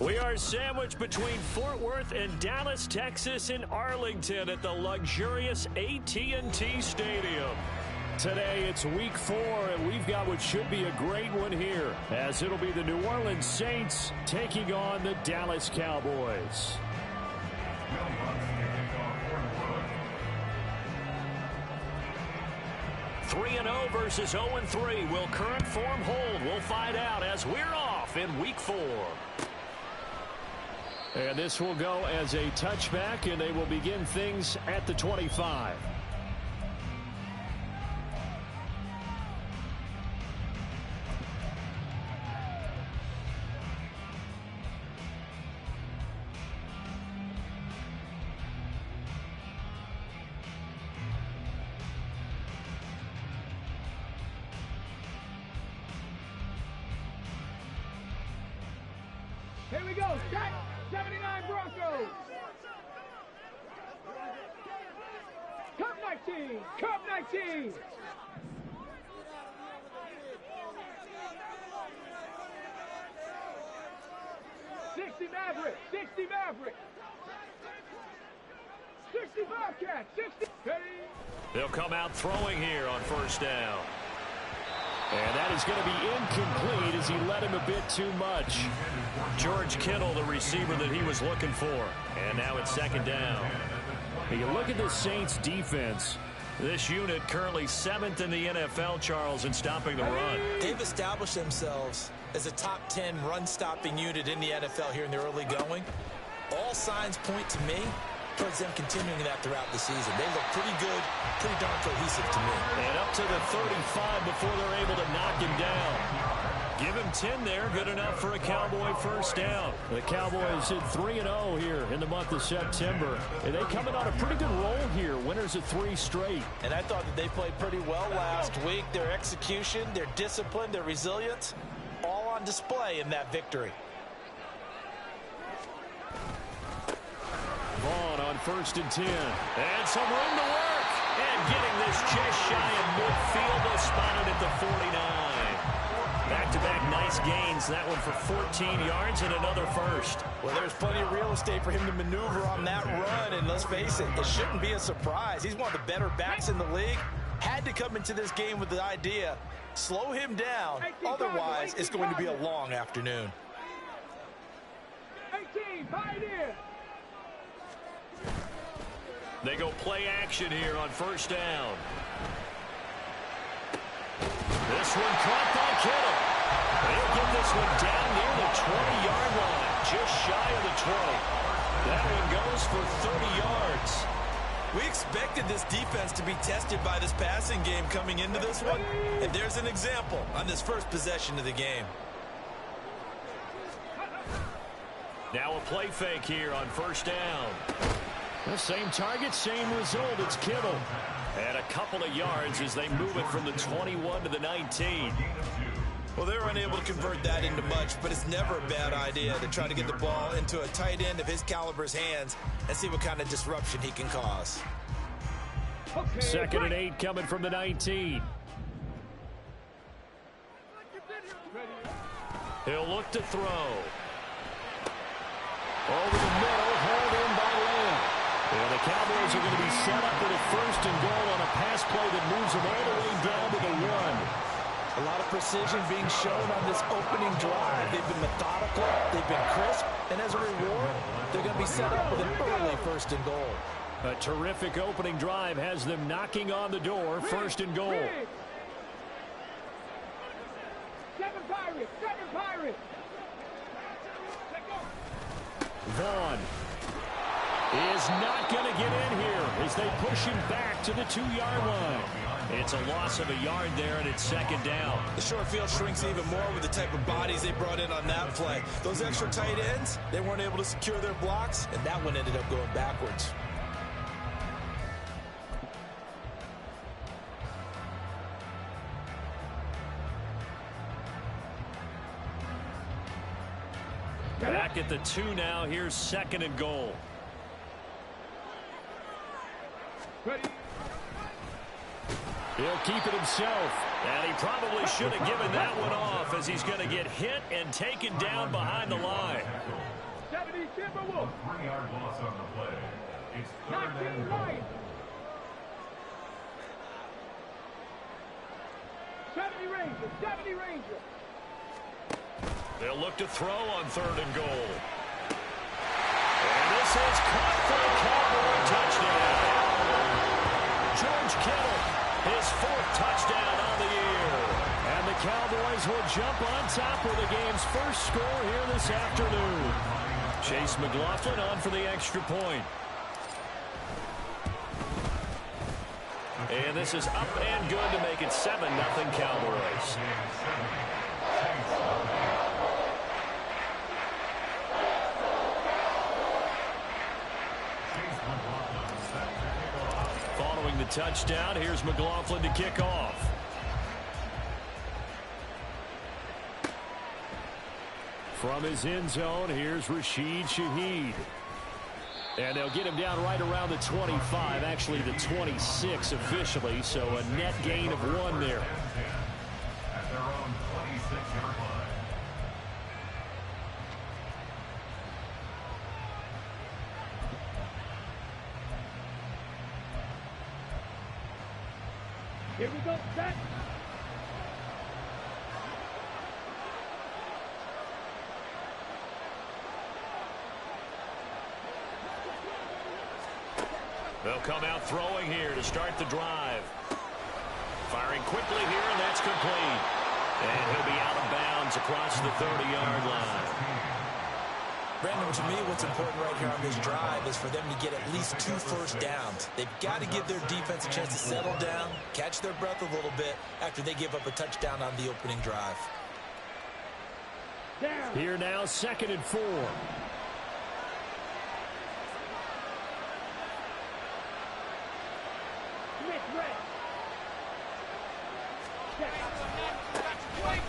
We are sandwiched between Fort Worth and Dallas, Texas in Arlington at the luxurious AT&T Stadium. Today it's week 4, and we've got what should be a great one here, as it'll be the New Orleans Saints taking on the Dallas Cowboys. 3-0 versus 0-3. Will current form hold? We'll find out as we're off in week 4. And this will go as a touchback, and they will begin things at the 25. Here we go, set 79 Broncos. Cup 19, Cup 19. Maverick, 60 Maverick. 60 Bobcat, 60. Ready? They'll come out throwing here on first down. And that is going to be incomplete as he led him a bit too much. George Kittle, the receiver that he was looking for. And now it's second down. And you look at the Saints defense. This unit currently 7th in the NFL, Charles, in stopping the run. They've established themselves as a top 10 run-stopping unit in the NFL here in the early going. All signs point to me towards them continuing that throughout the season. They look pretty good, pretty darn cohesive to me. And up to the 35 before they're able to knock him down. Give him 10 there, good enough for a Cowboy first down. The Cowboys hit 3-0 here in the month of September. And they coming on a pretty good roll here, winners of 3 straight. And I thought that they played pretty well last week. Their execution, their discipline, their resilience, all on display in that victory. Vaughn on first and 10. And some room to work. And getting this just shy of midfield. They'll spot it at the 49. Back-to-back nice gains. That one for 14 yards and another first. Well, there's plenty of real estate for him to maneuver on that run. And let's face it, it shouldn't be a surprise. He's one of the better backs in the league. Had to come into this game with the idea, slow him down. Otherwise, it's going to be a long afternoon. 18, Pioneer. They go play action here on first down. This one caught by Kittle. They'll get this one down near the 20-yard line, just shy of the 20. That one goes for 30 yards. We expected this defense to be tested by this passing game coming into this one, and there's an example on this first possession of the game. Now a play fake here on first down. The same target, same result. It's Kittle. And a couple of yards as they move it from the 21 to the 19. Well, they were unable to convert that into much, but it's never a bad idea to try to get the ball into a tight end of his caliber's hands and see what kind of disruption he can cause. Okay, second and 8 coming from the 19. He'll look to throw. Over the middle, hauled in by Lamb. And the Cowboys are going to be set up with a first and goal on a pass play that moves them all the way down to the 1. A lot of precision being shown on this opening drive. They've been methodical, they've been crisp, and as a reward, they're going to be set up with an early first and goal. A terrific opening drive has them knocking on the door, first and goal. 7 Pirates, 7 Pirates. Vaughn is not going to get in here as they push him back to the 2-yard line. It's a loss of a yard there, and it's second down. The short field shrinks even more with the type of bodies they brought in on that play. Those extra tight ends, they weren't able to secure their blocks, and that one ended up going backwards. Back at the 2 now. Here's second and goal. Ready. He'll keep it himself. And he probably should have given that one off as he's going to get hit and taken down behind the line. 70 Timberwolves. 3-yard loss on the play. It's 19 Lions. 70 Rangers. 70 Rangers. They'll look to throw on 3rd and goal. And this is caught for a Cowboy touchdown. George Kittle, his 4th touchdown on the year. And the Cowboys will jump on top with the game's first score here this afternoon. Chase McLaughlin on for the extra point. And this is up and good to make it 7-0 Cowboys. Following the touchdown, here's McLaughlin to kick off. From his end zone, here's Rashid Shaheed. And they'll get him down right around the 25, actually the 26 officially, so a net gain of 1 there. At their own 26-yard line. Here we go, set. They'll come out throwing here to start the drive. Firing quickly here, and that's complete. And he'll be out of bounds across the 30-yard line. Brandon, to me, what's important right here on this drive is for them to get at least 2 first downs. They've got to give their defense a chance to settle down, catch their breath a little bit after they give up a touchdown on the opening drive. Down. Here now, 2nd and 4.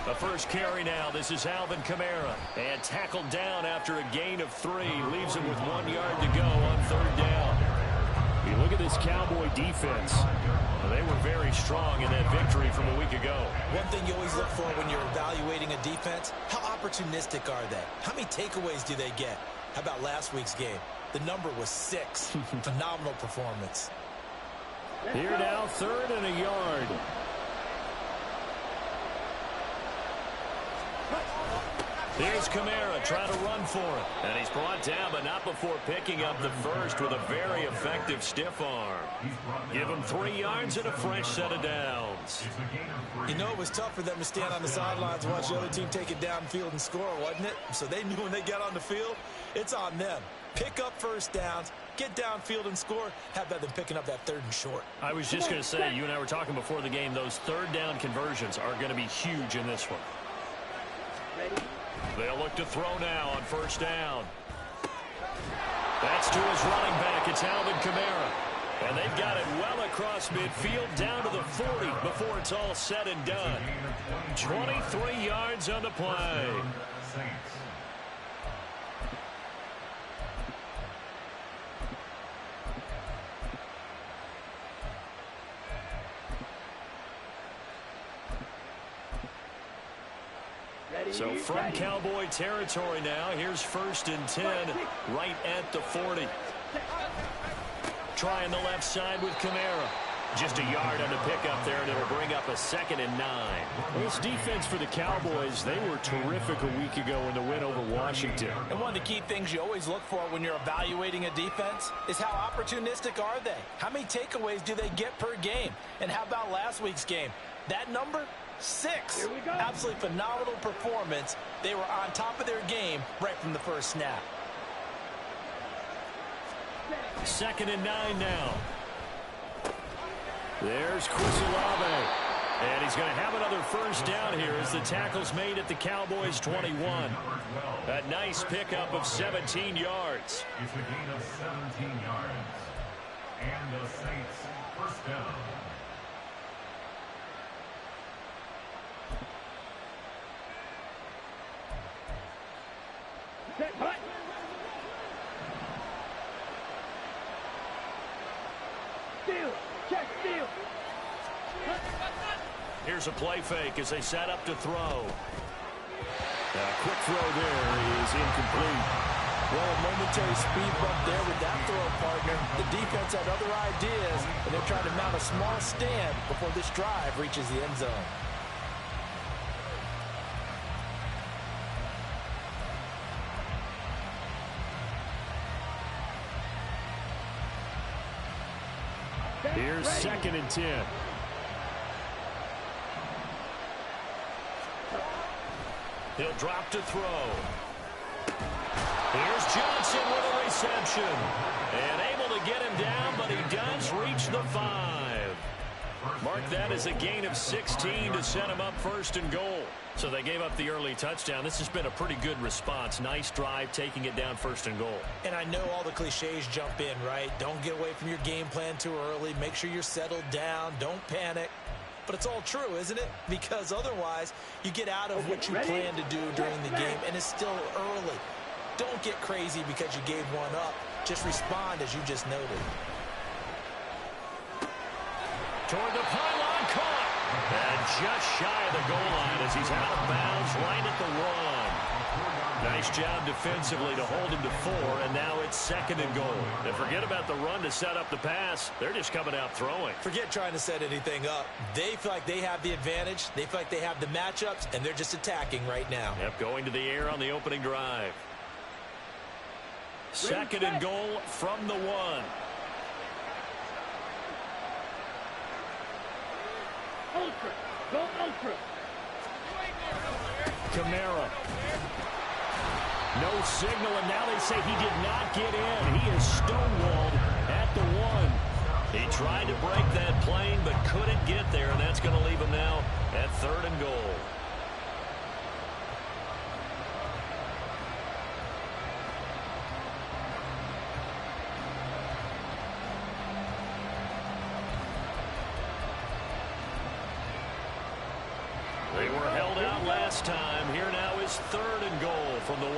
The first carry now. This is Alvin Kamara. And tackled down after a gain of 3. Leaves him with 1 yard to go on 3rd down. You look at this Cowboy defense. They were very strong in that victory from a week ago. One thing you always look for when you're evaluating a defense, how opportunistic are they? How many takeaways do they get? How about last week's game? The number was 6. Phenomenal performance. Here now, 3rd and a yard. Here's Kamara trying to run for it. And he's brought down, but not before picking up the first with a very effective stiff arm. Give him 3 yards and a fresh set of downs. You know, it was tough for them to stand on the sidelines and watch the other team take it downfield and score, wasn't it? So they knew when they got on the field, it's on them. Pick up first downs, get downfield and score. How about them picking up that 3rd and short? I was just going to say, you and I were talking before the game, those 3rd down conversions are going to be huge in this one. Ready? They'll look to throw now on 1st down. That's to his running back. It's Alvin Kamara. And they've got it well across midfield down to the 40 before it's all said and done. 23 yards on the play. So from Cowboy territory now, here's 1st and 10 right at the 40. Trying the left side with Kamara. Just a yard on the pickup there, and it'll bring up a 2nd and 9. Well, this defense for the Cowboys, they were terrific a week ago in the win over Washington. And one of the key things you always look for when you're evaluating a defense is how opportunistic are they? How many takeaways do they get per game? And how about last week's game? That number? 6. Here we go. Absolutely phenomenal performance. They were on top of their game right from the first snap. 2nd and 9 now. There's Chris Olave. And he's going to have another first down here as the tackle's made at the Cowboys' 21. A nice pickup of 17 yards. It's a gain of 17 yards. And the Saints first down. Set, hut. Steal. Check, steal. Here's a play fake as they set up to throw. A quick throw there is incomplete. Well, a momentary speed bump there with that throw, partner. The defense had other ideas, and they're trying to mount a small stand before this drive reaches the end zone. Here's 2nd and 10. He'll drop to throw. Here's Johnson with a reception. And able to get him down, but he does reach the 5. Mark that as a gain of 16 to set him up 1st and goal. So they gave up the early touchdown. This has been a pretty good response. Nice drive, taking it down 1st and goal. And I know all the cliches jump in, right? Don't get away from your game plan too early. Make sure you're settled down. Don't panic. But it's all true, isn't it? Because otherwise, you get out of what you plan to do during the game, and it's still early. Don't get crazy because you gave one up. Just respond as you just noted. Toward the pylon, caught. And just shy of the goal line as he's out of bounds right at the 1. Nice job defensively to hold him to 4, and now it's 2nd and goal. And forget about the run to set up the pass. They're just coming out throwing. Forget trying to set anything up. They feel like they have the advantage. They feel like they have the matchups, and they're just attacking right now. Yep, going to the air on the opening drive. 2nd and goal from the 1. Ultra. Go ultra. Kamara. No signal, and now they say he did not get in. He is stonewalled at the 1. He tried to break that plane, but couldn't get there, and that's going to leave him now at 3rd and goal. They were held out last time. Here now is 3rd and goal from the 1.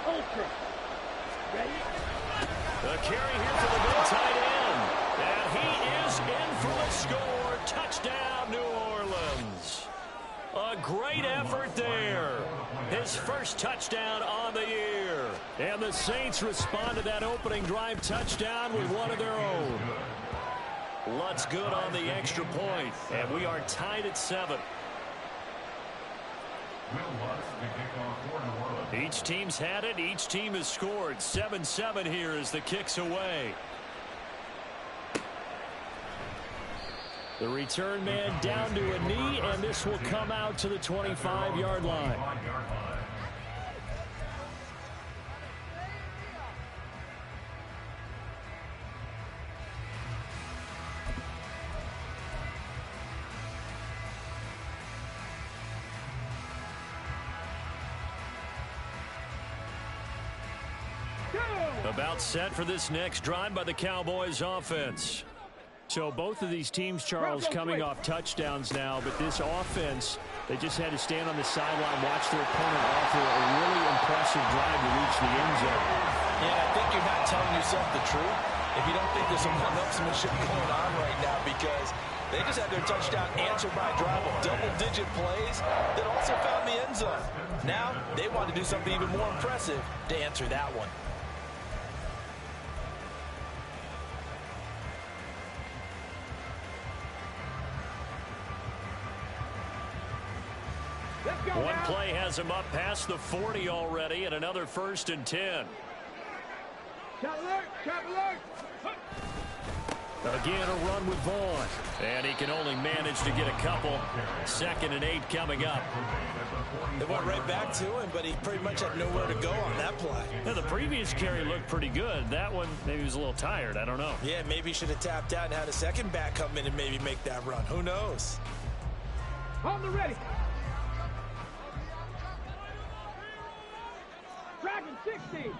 Ultra. Ready? The carry here for the big tight end. And he is in for the score. Touchdown, New Orleans. A great effort there. His first touchdown on the year. And the Saints respond to that opening drive touchdown with one of their own. Lutz good on the extra point, and we are tied at 7. Each team's had it. Each team has scored. 7-7 here as the kick's away. The return man down to a knee, and this will come out to the 25-yard line. About set for this next drive by the Cowboys offense. So both of these teams, Charles, coming off touchdowns now, but this offense, they just had to stand on the sideline, watch their opponent offer a really impressive drive to reach the end zone. Yeah, I think you're not telling yourself the truth if you don't think there's some one-upsmanship going on right now, because they just had their touchdown answered by a drive of double-digit plays that also found the end zone. Now, they want to do something even more impressive to answer that one. One play has him up past the 40 already, and another 1st and 10. Trap alert. Again, a run with Vaughn. And he can only manage to get a couple. 2nd and 8 coming up. They went right back to him, but he pretty much had nowhere to go on that play. Yeah, the previous carry looked pretty good. That one, maybe he was a little tired. I don't know. Yeah, maybe he should have tapped out and had a second back come in and maybe make that run. Who knows? On the ready. Dragon 60.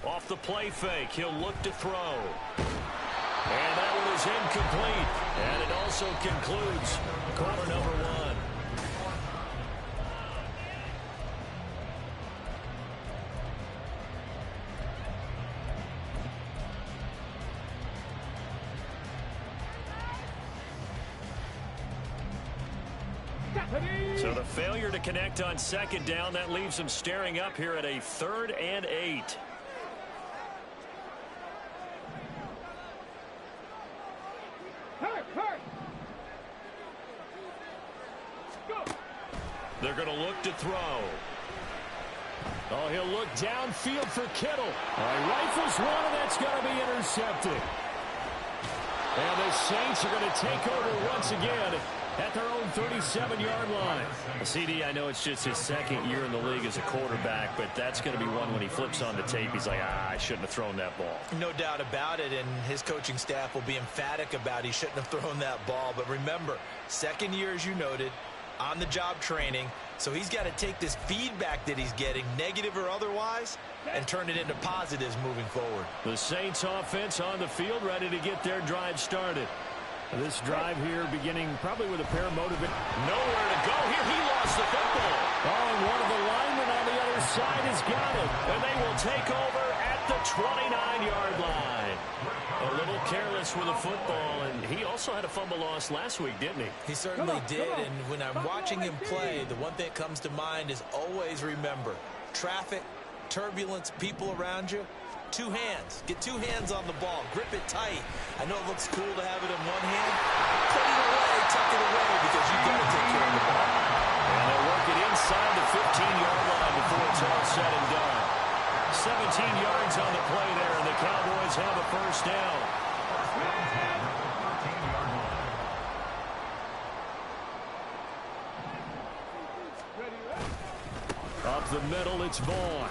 Off the play fake, he'll look to throw. And that one is incomplete. And it also concludes quarter number 1. So the failure to connect on second down, that leaves them staring up here at a 3rd and 8. They're going to look to throw. Oh, he'll look downfield for Kittle. Rifles one, and that's going to be intercepted. And the Saints are going to take over once again at their own 37-yard line. CD, I know it's just his 2nd year in the league as a quarterback, but that's going to be one when he flips on the tape. He's like, I shouldn't have thrown that ball. No doubt about it, and his coaching staff will be emphatic about he shouldn't have thrown that ball. But remember, 2nd year, as you noted, on-the-job training, so he's got to take this feedback that he's getting, negative or otherwise, and turn it into positives moving forward. The Saints offense on the field, ready to get their drive started. This drive here beginning probably with a pair of motivated. Nowhere to go here. He lost the football. Oh, and one of the linemen on the other side has got it. And they will take over at the 29-yard line. A little careless with the football, and he also had a fumble loss last week, didn't he? He certainly did, and when I'm watching him play, the one thing that comes to mind is always remember, traffic, turbulence, people around you, 2 hands. Get 2 hands on the ball. Grip it tight. I know it looks cool to have it in one hand. Put it away, tuck it away, because you've got to take care of the ball. And they'll work it inside the 15-yard line before it's all said and done. 17 yards on the play there, and the Cowboys have a first down. Up the middle, it's Vaughn.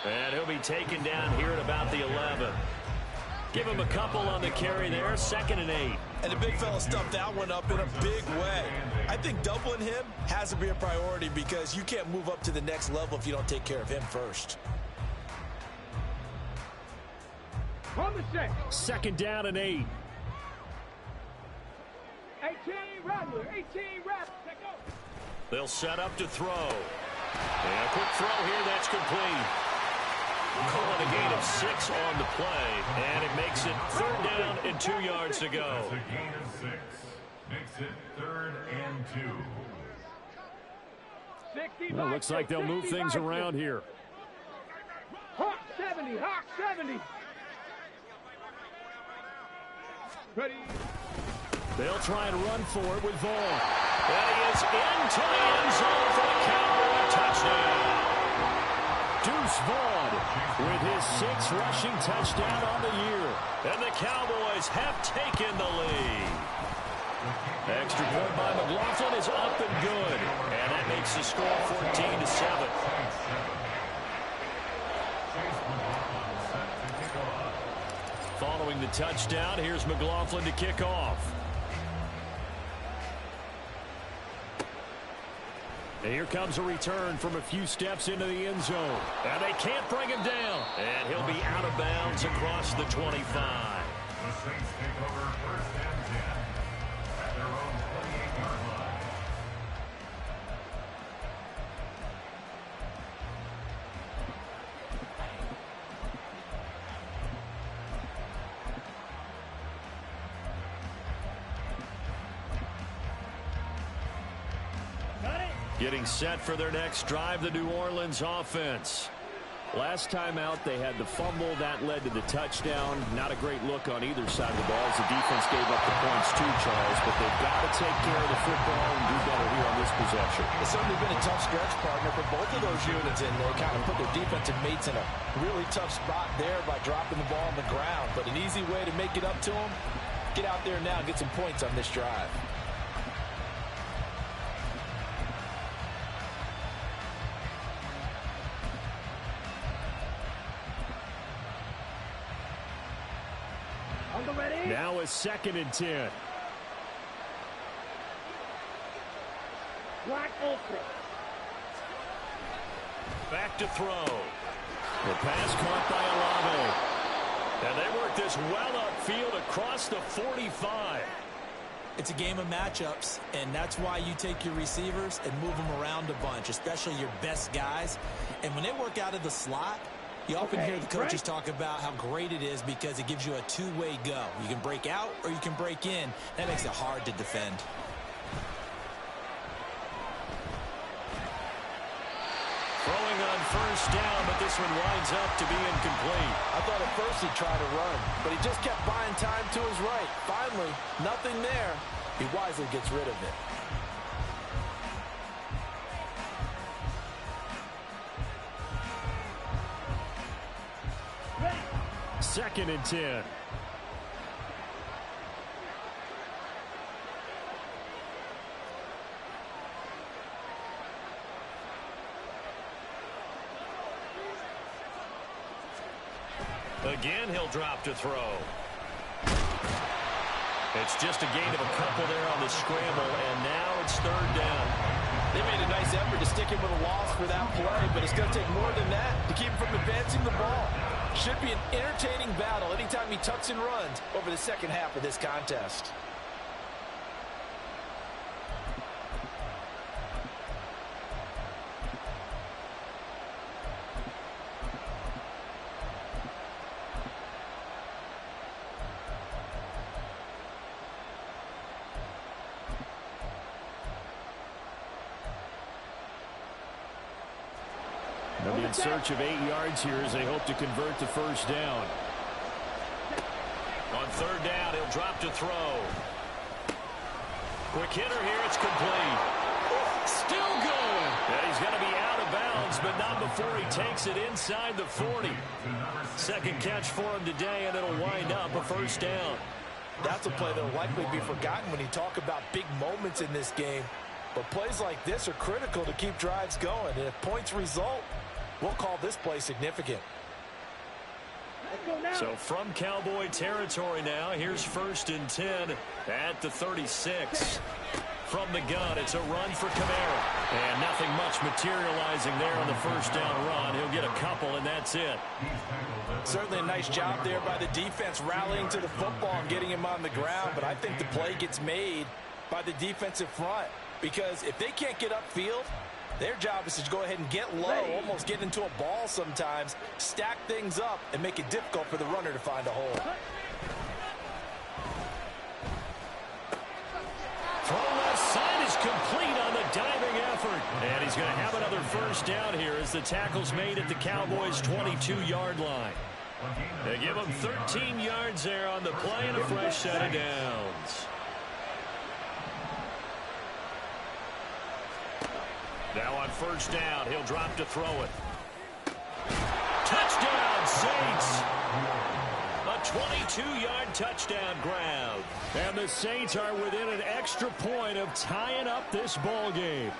And he'll be taken down here at about the 11. Give him a couple on the carry there, 2nd and 8. And the big fella stuffed that one up in a big way. I think doubling him has to be a priority because you can't move up to the next level if you don't take care of him first. On the set. 2nd down and 8. 18 Rattler, 18 Rattler. They'll set up to throw. And a quick throw here, that's complete. Calling a gain of 6 on the play, and it makes it 3rd down and 2 yards to go. That's a gain of 6. Makes it 3rd and 2. Well, looks like they'll move things around here. Hawk 70, Hawk 70. Ready. They'll try and run for it with Vaughn. And he is into the end zone for the Cowboy touchdown. Deuce Vaughn with his 6th rushing touchdown on the year. And the Cowboys have taken the lead. Extra point by McLaughlin is up and good. And that makes the score 14-7. Following the touchdown, here's McLaughlin to kick off. And here comes a return from a few steps into the end zone. And they can't bring him down. And he'll be out of bounds across the 25. The Saints take over 1st and 10 at their own 28-yard line. Getting set for their next drive, the New Orleans offense. Last time out, they had the fumble. That led to the touchdown. Not a great look on either side of the ball as the defense gave up the points too, Charles. But they've got to take care of the football and do better here on this possession. It's certainly been a tough stretch, partner, for both of those units, and they kind of put their defensive mates in a really tough spot there by dropping the ball on the ground. But an easy way to make it up to them, get out there now and get some points on this drive. Now a 2nd and 10. Black Ultra. Back to throw. The pass caught by Olave. And they work this well upfield across the 45. It's a game of matchups, and that's why you take your receivers and move them around a bunch, especially your best guys. And when they work out of the slot, you often hear the coaches talk about how great it is because it gives you a two-way go. You can break out or you can break in. That makes it hard to defend. on first down, but this one winds up to be incomplete. I thought at first he'd try to run, but he just kept buying time to his right. Finally, nothing there. He wisely gets rid of it. Second and 10. Again, he'll drop to throw. It's just a gain of a couple there on the scramble, and now it's third down. They made a nice effort to stick him with a loss for that play, but it's going to take more than that to keep him from advancing the ball. Should be an entertaining battle anytime he tucks and runs over the second half of this contest. They'll be in search of 8 yards here as they hope to convert the first down. On third down, he'll drop to throw. Quick hitter here, it's complete. Still going. Yeah, he's going to be out of bounds, but not before he takes it inside the 40. Second catch for him today, and it'll wind up a first down. That's a play that will likely be forgotten when you talk about big moments in this game. But plays like this are critical to keep drives going. And if points result, we'll call this play significant. So from Cowboy territory now, here's first and 10 at the 36. From the gun, it's a run for Kamara. And nothing much materializing there on the first down run. He'll get a couple, and that's it. Certainly a nice job there by the defense rallying to the football and getting him on the ground. But I think the play gets made by the defensive front. Because if they can't get upfield, their job is to go ahead and get low, almost get into a ball sometimes, stack things up, and make it difficult for the runner to find a hole. Throw left side is complete on the diving effort. And he's going to have another first down here as the tackle's made at the Cowboys' 22-yard line. They give him 13 yards there on the play and a fresh set of downs. Now on first down, he'll drop to throw it. Touchdown, Saints! A 22-yard touchdown grab. And the Saints are within an extra point of tying up this ball game.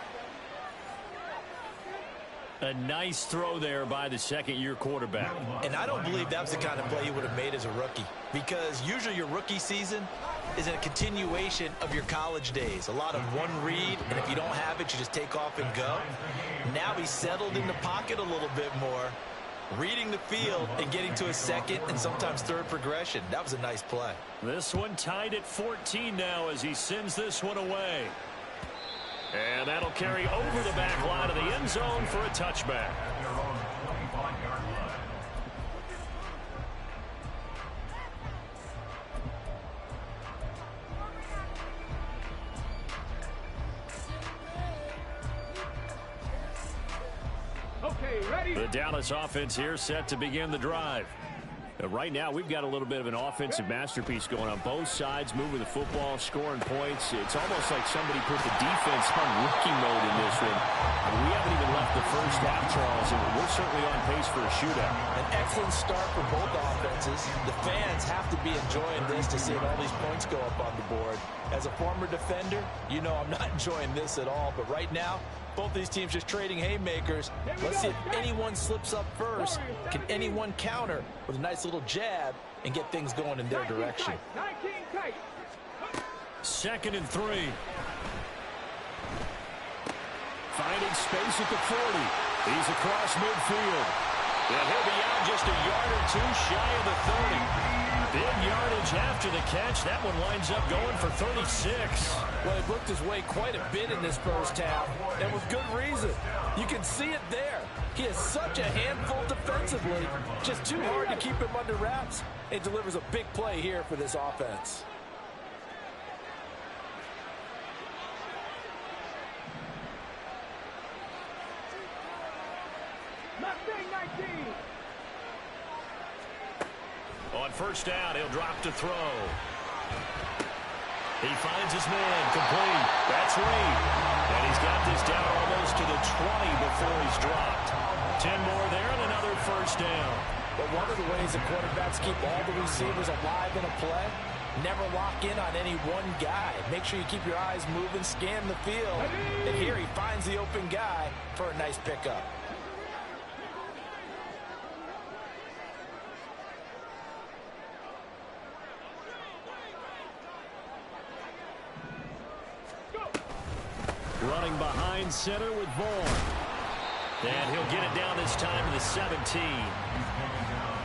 A nice throw there by the second-year quarterback. And I don't believe that was the kind of play he would have made as a rookie. Because usually your rookie season is a continuation of your college days. A lot of one read, and if you don't have it, you just take off and go. Now he's settled in the pocket a little bit more, reading the field and getting to a second and sometimes third progression. That was a nice play. This one tied at 14 now as he sends this one away. And that'll carry over the back line of the end zone for a touchback. Okay, ready? The Dallas offense here set to begin the drive. Right now, we've got a little bit of an offensive masterpiece going on both sides, moving the football, scoring points. It's almost like somebody put the defense on rookie mode in this one. We haven't even left the first half, Charles, and we're certainly on pace for a shootout. An excellent start for both offenses. The fans have to be enjoying this to see all these points go up on the board. As a former defender, you know I'm not enjoying this at all, but right now, both these teams just trading haymakers. Let's see if anyone slips up first. Can anyone counter with a nice little jab and get things going in their direction? 19 tight. Second and 3. Finding space at the 40. He's across midfield. And he'll be out just a yard or two shy of the 30. Big yardage after the catch. That one winds up going for 36. Well, he worked his way quite a bit in this first half, and with good reason. You can see it there. He is such a handful defensively. Just too hard to keep him under wraps. It delivers a big play here for this offense. Mustang 19. On first down, he'll drop to throw. He finds his man, complete. That's Reed. And he's got this down almost to the 20 before he's dropped. 10 more there and another first down. But one of the ways that quarterbacks keep all the receivers alive in a play, never lock in on any one guy. Make sure you keep your eyes moving, scan the field. And here he finds the open guy for a nice pickup. Running behind center with Vaughn. And he'll get it down this time to the 17.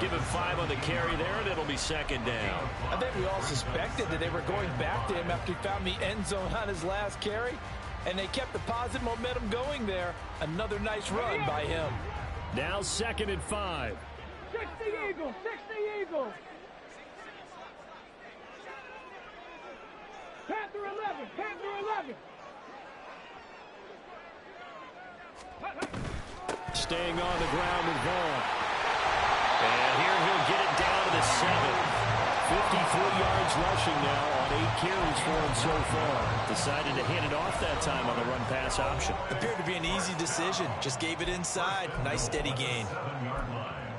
Give him 5 on the carry there, and it'll be second down. I think we all suspected that they were going back to him after he found the end zone on his last carry, and they kept the positive momentum going there. Another nice run by him. Now 2nd and 5. 60 Eagles, 60 Eagles. Panther 11, Panther 11. Staying on the ground with Vaughn. And here he'll get it down to the 7. 53 yards rushing now on 8 carries for him so far. Decided to hand it off that time on the run-pass option. Appeared to be an easy decision. Just gave it inside. Nice steady gain. 7-yard line.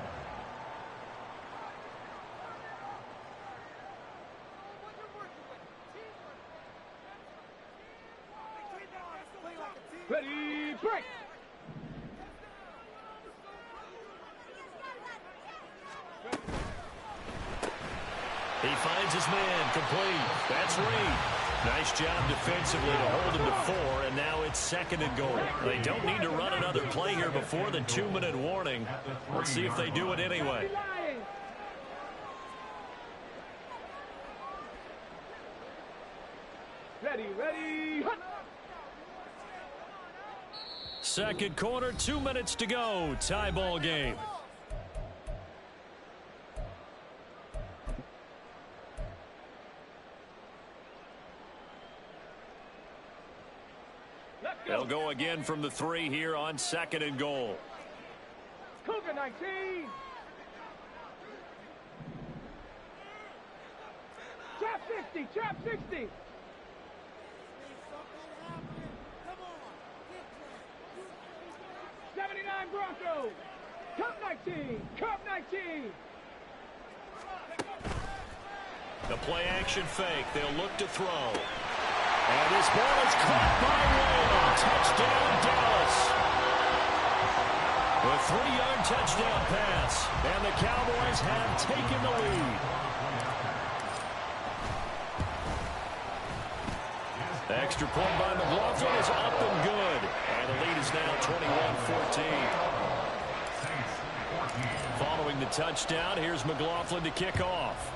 Ready, break. He finds his man, complete. That's Reed. Nice job defensively to hold him to 4, and now it's 2nd and goal. They don't need to run another play here before the 2-minute warning. Let's see if they do it anyway. Ready, ready, hunt. Second quarter, 2 minutes to go. Tie ball game. They'll go again from the 3 here on 2nd and goal. Cougar 19. Trap 60, trap 60. Broncos. Cup 19. Cup 19. The play action fake. They'll look to throw. And this ball is caught by Whale. Touchdown, Dallas. A 3-yard touchdown pass. And the Cowboys have taken the lead. The extra point by McLaughlin is up and good. And the lead is now 21-14. Following the touchdown, here's McLaughlin to kick off.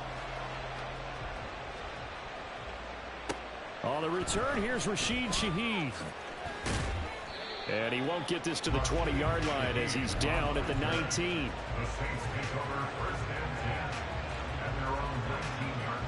On the return, here's Rashid Shaheed. And he won't get this to the 20-yard line as he's down at the 19. The Saints take over 1st and 10 at their own 19-yard line.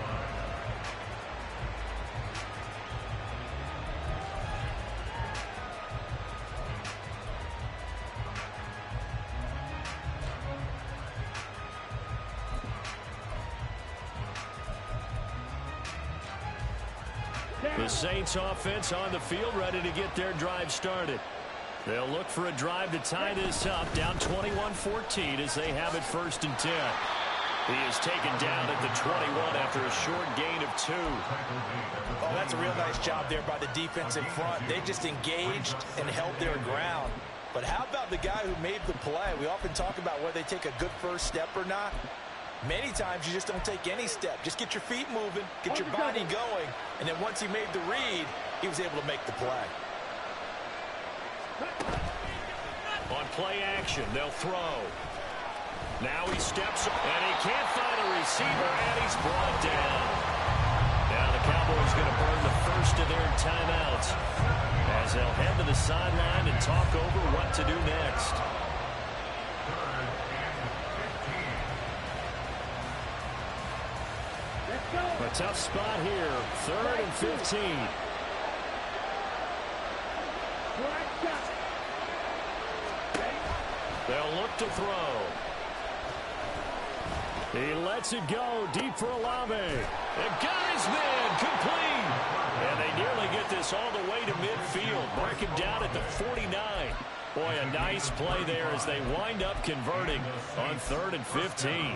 The Saints offense on the field, ready to get their drive started. They'll look for a drive to tie this up, down 21-14 as they have it 1st and 10. He is taken down at the 21 after a short gain of 2. Oh, that's a real nice job there by the defense in front. They just engaged and held their ground. But how about the guy who made the play? We often talk about whether they take a good first step or not. Many times you just don't take any step. Just get your feet moving, get your body going, and then once he made the read, he was able to make the play. On play action, they'll throw. Now he steps up, and he can't find a receiver, and he's brought down. Now the Cowboys going to burn the first of their timeouts as they'll head to the sideline and talk over what to do next. A tough spot here, 3rd and 15. They'll look to throw. He lets it go deep for Olave. And got his man complete. And they nearly get this all the way to midfield. Mark him down at the 49. Boy, a nice play there as they wind up converting on 3rd and 15.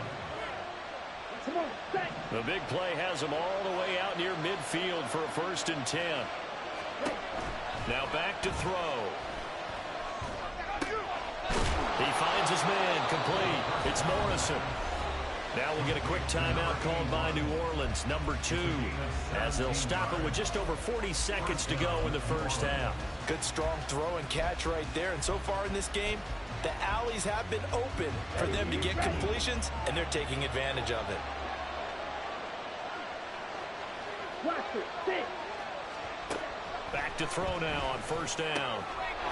The big play has them all the way out near midfield for a 1st and 10. Now back to throw. He finds his man complete. It's Morrison. Now we'll get a quick timeout called by New Orleans, number 2, as they'll stop it with just over 40 seconds to go in the first half. Good strong throw and catch right there. And so far in this game, the alleys have been open for them to get completions, and they're taking advantage of it. Back to throw now on 1st down.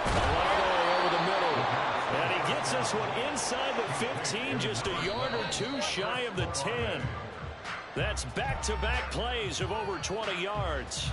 Over the middle. And he gets this one inside the 15, just a yard or 2 shy of the 10. That's back-to-back plays of over 20 yards.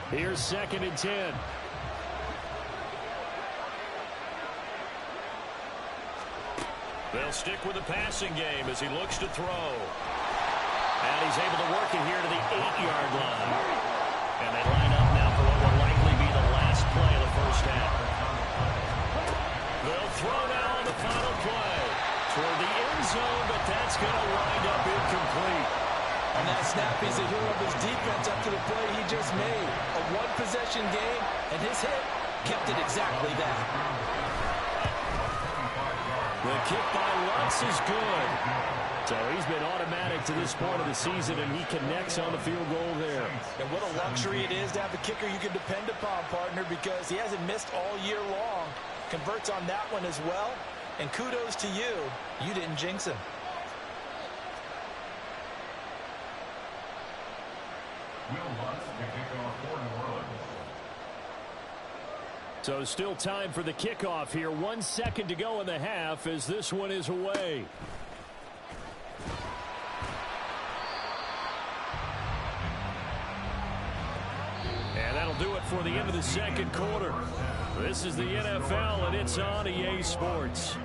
Here's 2nd and 10. They'll stick with the passing game as he looks to throw. And he's able to work it here to the 8-yard line. And they line up now for what will likely be the last play of the first half. They'll throw now on the final play toward the end zone, but that's going to wind up incomplete. On that snap, he's a hero of his defense up to the play he just made. A one-possession game, and his hit kept it exactly that. The kick by Lutz is good. So he's been automatic to this point of the season, and he connects on the field goal there. And what a luxury it is to have a kicker you can depend upon, partner, because he hasn't missed all year long. Converts on that one as well. And kudos to you. You didn't jinx him. So still time for the kickoff here. 1 second to go in the half as this one is away. And that'll do it for the end of the second quarter. This is the NFL, and it's on EA Sports.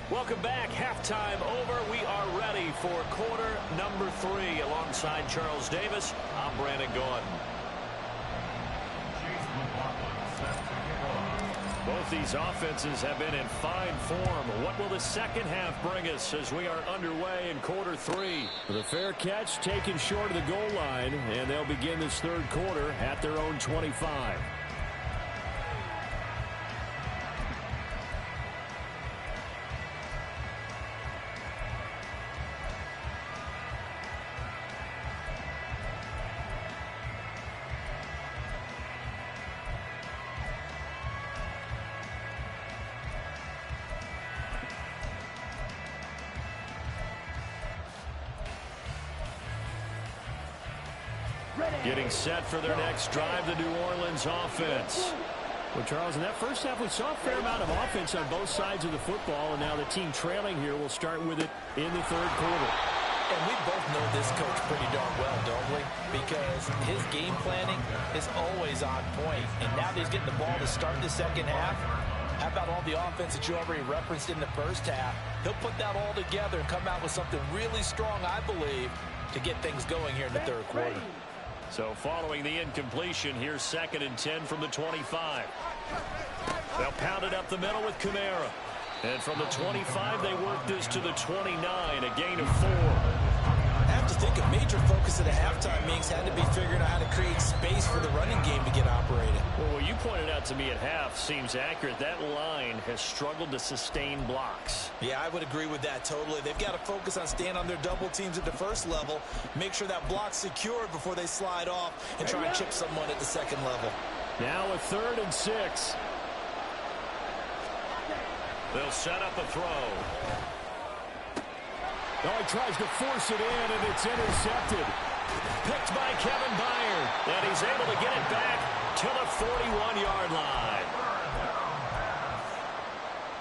Welcome back. Halftime over. We are ready for quarter number 3. Alongside Charles Davis, I'm Brandon Gordon. Both these offenses have been in fine form. What will the second half bring us as we are underway in quarter 3? The fair catch taken short of the goal line, and they'll begin this third quarter at their own 25. Getting set for their next drive, the New Orleans offense. Well, Charles, in that first half, we saw a fair amount of offense on both sides of the football, and now the team trailing here will start with it in the third quarter. And we both know this coach pretty darn well, don't we? Because his game planning is always on point. And now that he's getting the ball to start the second half, how about all the offense that you already referenced in the first half? He'll put that all together and come out with something really strong, I believe, to get things going here in the third quarter. So following the incompletion, here's 2nd and 10 from the 25. They'll pound it up the middle with Kamara. And from the 25, they work this to the 29, a gain of 4. have to think a major focus at the halftime, Minks, had to be figuring out how to create space for the running game to get operated. Well, what you pointed out to me at half seems accurate. That line has struggled to sustain blocks. Yeah, I would agree with that totally. They've got to focus on staying on their double teams at the first level, make sure that block's secured before they slide off and try and chip someone at the second level. Now a 3rd and 6. They'll set up a throw. Oh, he tries to force it in, and it's intercepted. Picked by Kevin Byard, and he's able to get it back to the 41-yard line.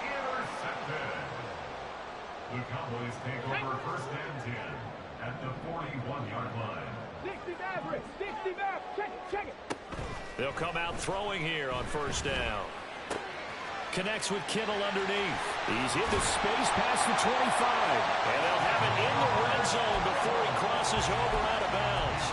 Intercepted. The Cowboys take over 1st and 10 at the 41-yard line. 60 average, 60 back, check it. They'll come out throwing here on 1st down. Connects with Kittle underneath. He's into space past the 25. And they'll have it in the red zone before he crosses over out of bounds.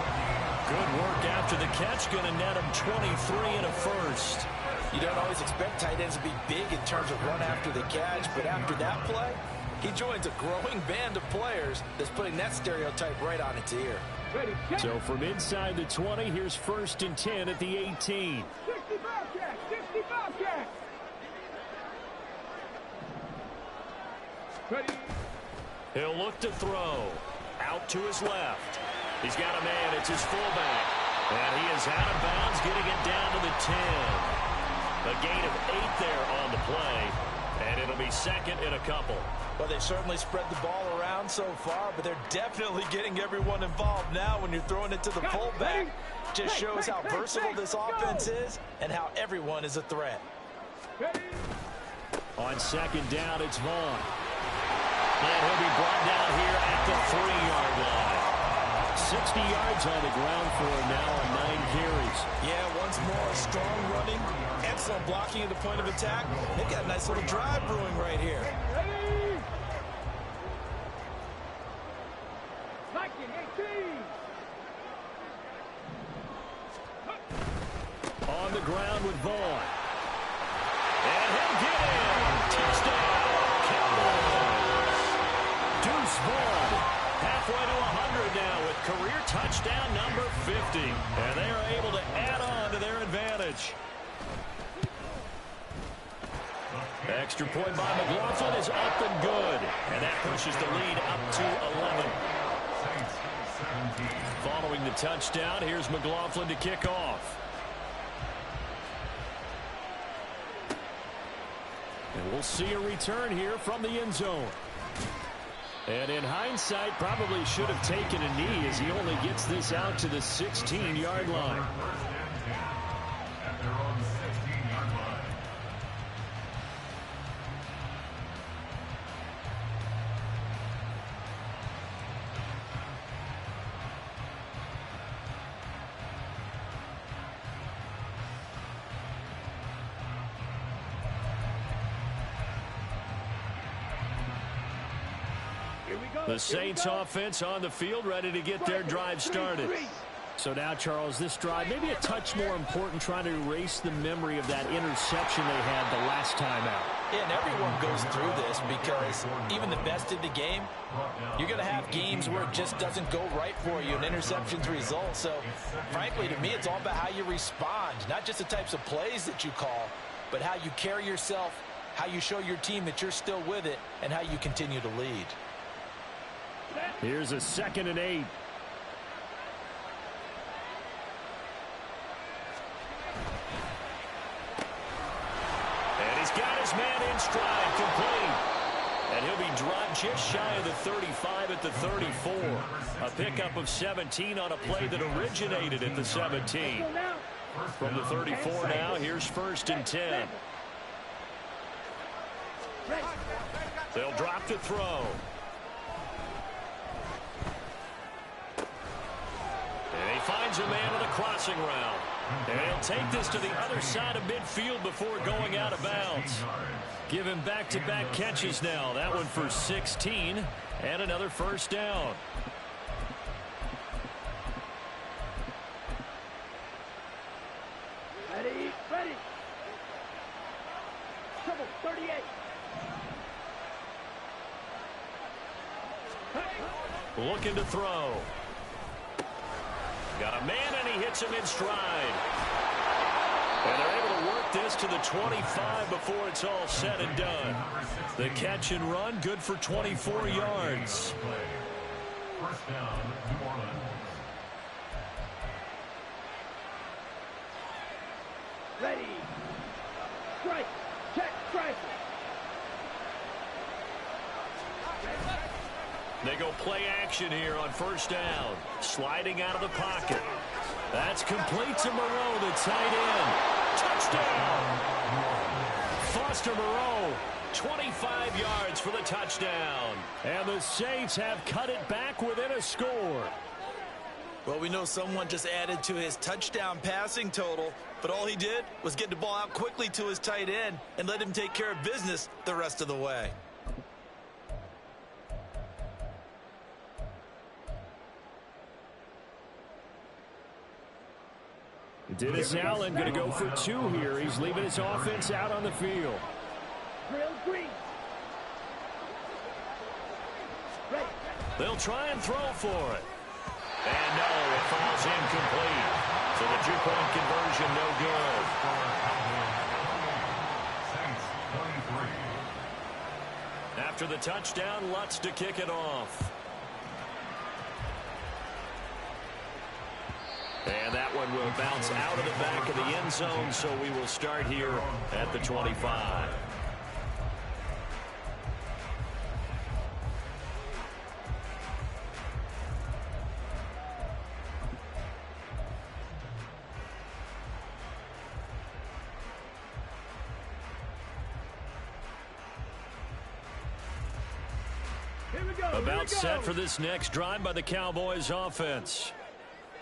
Good work after the catch. Going to net him 23 and a 1st. You don't always expect tight ends to be big in terms of run after the catch, but after that play, he joins a growing band of players that's putting that stereotype right on its ear. Ready, check. So from inside the 20, here's 1st and 10 at the 18. 60 Bobcat, 60 Bobcat. Ready. He'll look to throw. Out to his left. He's got a man. It's his fullback. And he is out of bounds, getting it down to the 10. A gain of 8 there on the play. And it'll be 2nd and a couple. Well, they've certainly spread the ball around so far, but they're definitely getting everyone involved now when you're throwing it to the fullback. Just shows how versatile this offense is and how everyone is a threat. Ready. On 2nd down, it's Vaughn. And he'll be brought down here at the 3-yard line. 60 yards on the ground for him now on 9 carries. Yeah, once more, strong running, excellent blocking at the point of attack. They've got a nice little drive brewing right here. Ready. 19, 18. On the ground with Vaughn. And he'll get in. Touchdown, Cowboys. Deuce Vaughn, halfway to 100 now with career touchdown number 50. And they are able to add on to their advantage. Extra point by McLaughlin is up and good. And that pushes the lead up to 11. Following the touchdown, here's McLaughlin to kick off. And we'll see a return here from the end zone. And in hindsight, probably should have taken a knee as he only gets this out to the 16-yard line. At their own 16-yard line. The Saints offense on the field, ready to get their drive started. So now, Charles, this drive maybe a touch more important, trying to erase the memory of that interception they had the last time out. Yeah, and everyone goes through this because even the best in the game, you're going to have games where it just doesn't go right for you, and interceptions result. So, frankly, to me, it's all about how you respond, not just the types of plays that you call, but how you carry yourself, how you show your team that you're still with it, and how you continue to lead. Here's a 2nd and 8. And he's got his man in stride, complete. And he'll be dropped just shy of the 35 at the 34. A pickup of 17 on a play that originated at the 17. From the 34 now, here's 1st and 10. They'll drop to throw. And he finds a man on the crossing route. And he'll take this to the other side of midfield before going out of bounds. Give him back-to-back catches now. That one for 16 and another 1st down. Ready, ready. Trouble, 38. looking to throw. Got a man, and he hits him in stride. And they're able to work this to the 25 before it's all said and done. The catch and run, good for 24 yards. First down, New Orleans. Ready. Strike. Check. Strike. They go play action here on first down. Sliding out of the pocket. That's complete to Moreau, the tight end. Touchdown! Foster Moreau, 25 yards for the touchdown. And the Saints have cut it back within a score. Well, we know someone just added to his touchdown passing total, but all he did was get the ball out quickly to his tight end and let him take care of business the rest of the way. Dennis Allen going to go for 2 here. He's leaving his offense out on the field. Drill green. Ready. They'll try and throw for it. And no, it falls incomplete. So the 2-point conversion no good. After the touchdown, Lutz to kick it off. And that one will bounce out of the back of the end zone, so we will start here at the 25. About set for this next drive by the Cowboys offense.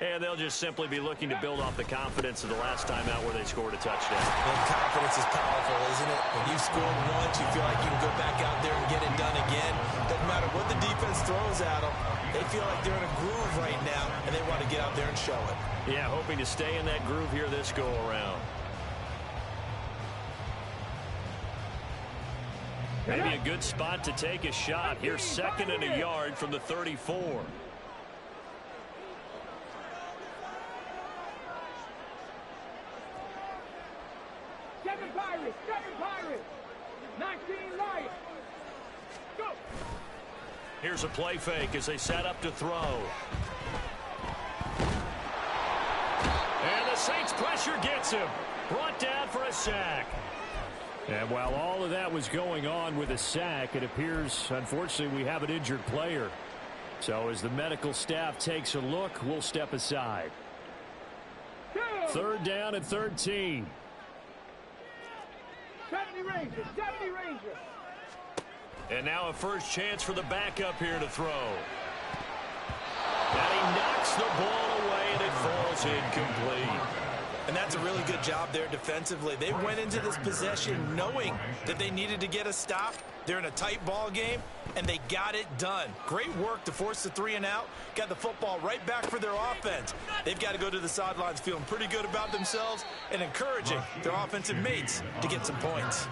And they'll just simply be looking to build off the confidence of the last time out where they scored a touchdown. And confidence is powerful, isn't it? When you've scored once, you feel like you can go back out there and get it done again. Doesn't matter what the defense throws at them. They feel like they're in a groove right now, and they want to get out there and show it. Yeah, hoping to stay in that groove here this go-around. Maybe a good spot to take a shot. Here's 2nd and a yard from the 34. Seven Pirates. 19 Lions. Go. Here's a play fake as they set up to throw. And the Saints pressure gets him. Brought down for a sack. And while all of that was going on with a sack, it appears, unfortunately, we have an injured player. So as the medical staff takes a look, we'll step aside. 3rd down and 13. 70 Rangers. And now a first chance for the backup here to throw. And he knocks the ball away, and it falls incomplete. And that's a really good job there defensively. They went into this possession knowing that they needed to get a stop. They're in a tight ball game, and they got it done. Great work to force the 3 and out. Got the football right back for their offense. They've got to go to the sidelines feeling pretty good about themselves and encouraging their offensive mates to get some points.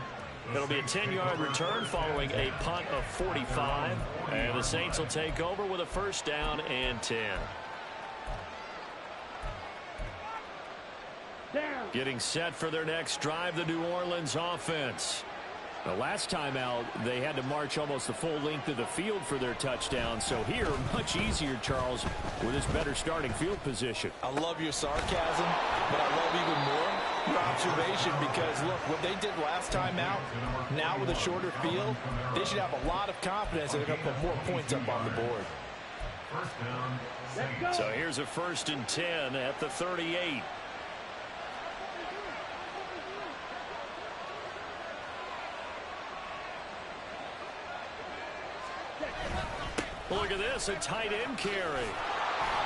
It'll be a 10-yard return following a punt of 45. And the Saints will take over with a 1st down and 10. Getting set for their next drive, the New Orleans offense. The last time out, they had to march almost the full length of the field for their touchdown. So here, much easier, Charles, with this better starting field position. I love your sarcasm, but I love even more your observation because, look, what they did last time out, now with a shorter field, they should have a lot of confidence that they're going to put more points up on the board. So here's a 1st and 10 at the 38. Look at this, a tight end carry.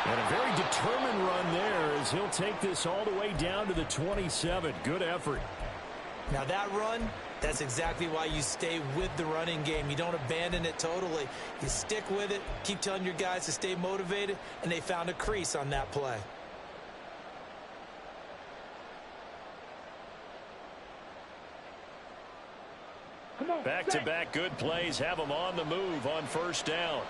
And a very determined run there as he'll take this all the way down to the 27. Good effort. Now that run, that's exactly why you stay with the running game. You don't abandon it totally. You stick with it, keep telling your guys to stay motivated, and they found a crease on that play. Back-to-back good plays have them on the move on 1st down.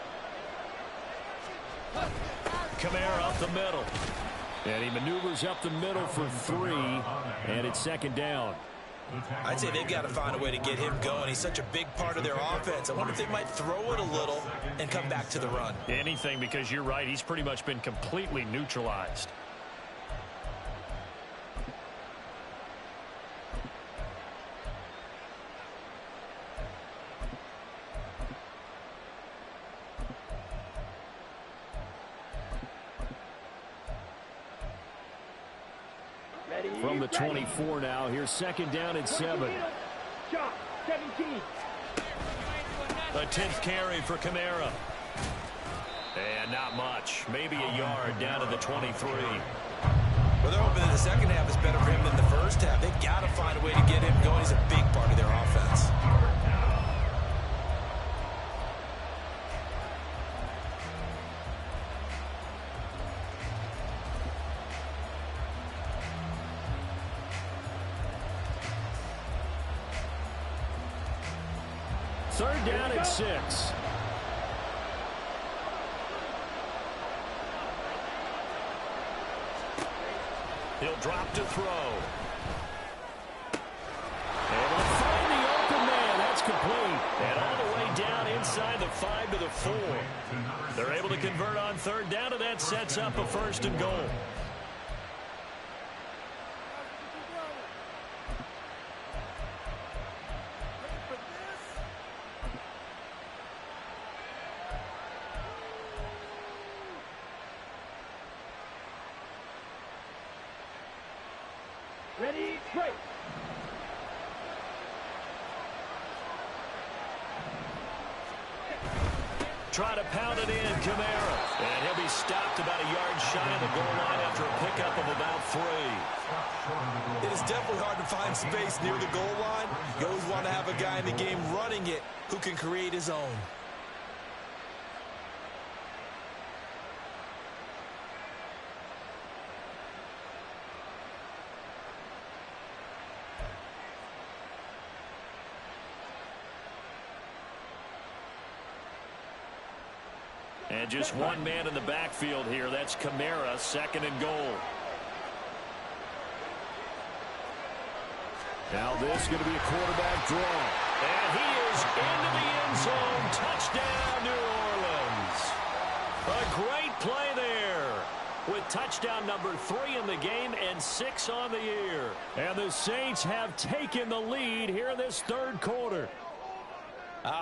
Kamara up the middle. And he maneuvers up the middle for 3, and it's second down. I'd say they've got to find a way to get him going. He's such a big part of their offense. I wonder if they might throw it a little and come back to the run. Anything, because you're right. He's pretty much been completely neutralized. From the 24 now, here's second down and 7. Shot, 17. The 10th carry for Kamara. And not much. Maybe a yard down to the 23. Well, they're hoping that the second half is better for him than the first half. They've got to find a way to get him going. He's a big part of their offense. Third down and 6. He'll drop to throw. Able to find the open man. That's complete. And all the way down inside the 5 to the 4. They're able to convert on third down, and that sets up a first and goal. Ready, break. Try to pound it in, Kamara. And he'll be stopped about a yard shy of the goal line after a pickup of about 3. It is definitely hard to find space near the goal line. You always want to have a guy in the game running it who can create his own. And just one man in the backfield here. That's Kamara, second and goal. Now this is going to be a quarterback draw. And he is into the end zone. Touchdown, New Orleans. A great play there, with touchdown number 3 in the game and 6 on the year. And the Saints have taken the lead here in this third quarter.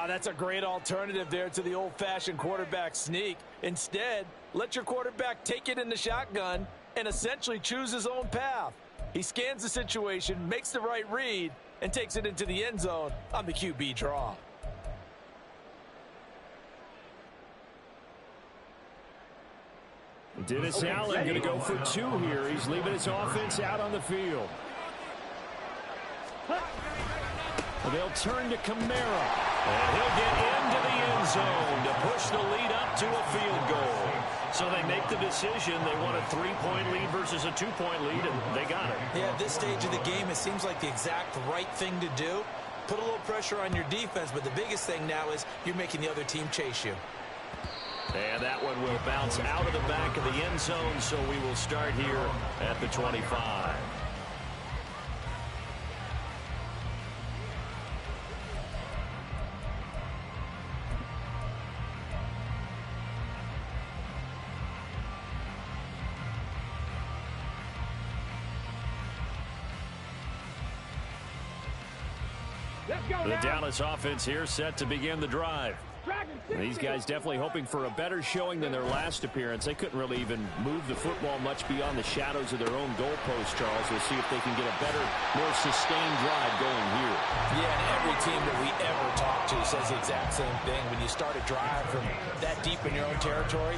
That's a great alternative there to the old-fashioned quarterback sneak. Instead, let your quarterback take it in the shotgun and essentially choose his own path. He scans the situation, makes the right read, and takes it into the end zone on the QB draw. Dennis Allen going to go for 2 here. He's leaving his offense out on the field. They'll turn to Kamara. And he'll get into the end zone to push the lead up to a field goal. So they make the decision. They want a 3-point lead versus a 2-point lead, and they got it. Yeah, at this stage of the game, it seems like the exact right thing to do. Put a little pressure on your defense, but the biggest thing now is you're making the other team chase you. And that one will bounce out of the back of the end zone, so we will start here at the 25. The Dallas offense here set to begin the drive. These guys definitely hoping for a better showing than their last appearance. They couldn't really even move the football much beyond the shadows of their own goalpost, Charles. We'll see if they can get a better, more sustained drive going here. Yeah, and every team that we ever talk to says the exact same thing. When you start a drive from that deep in your own territory,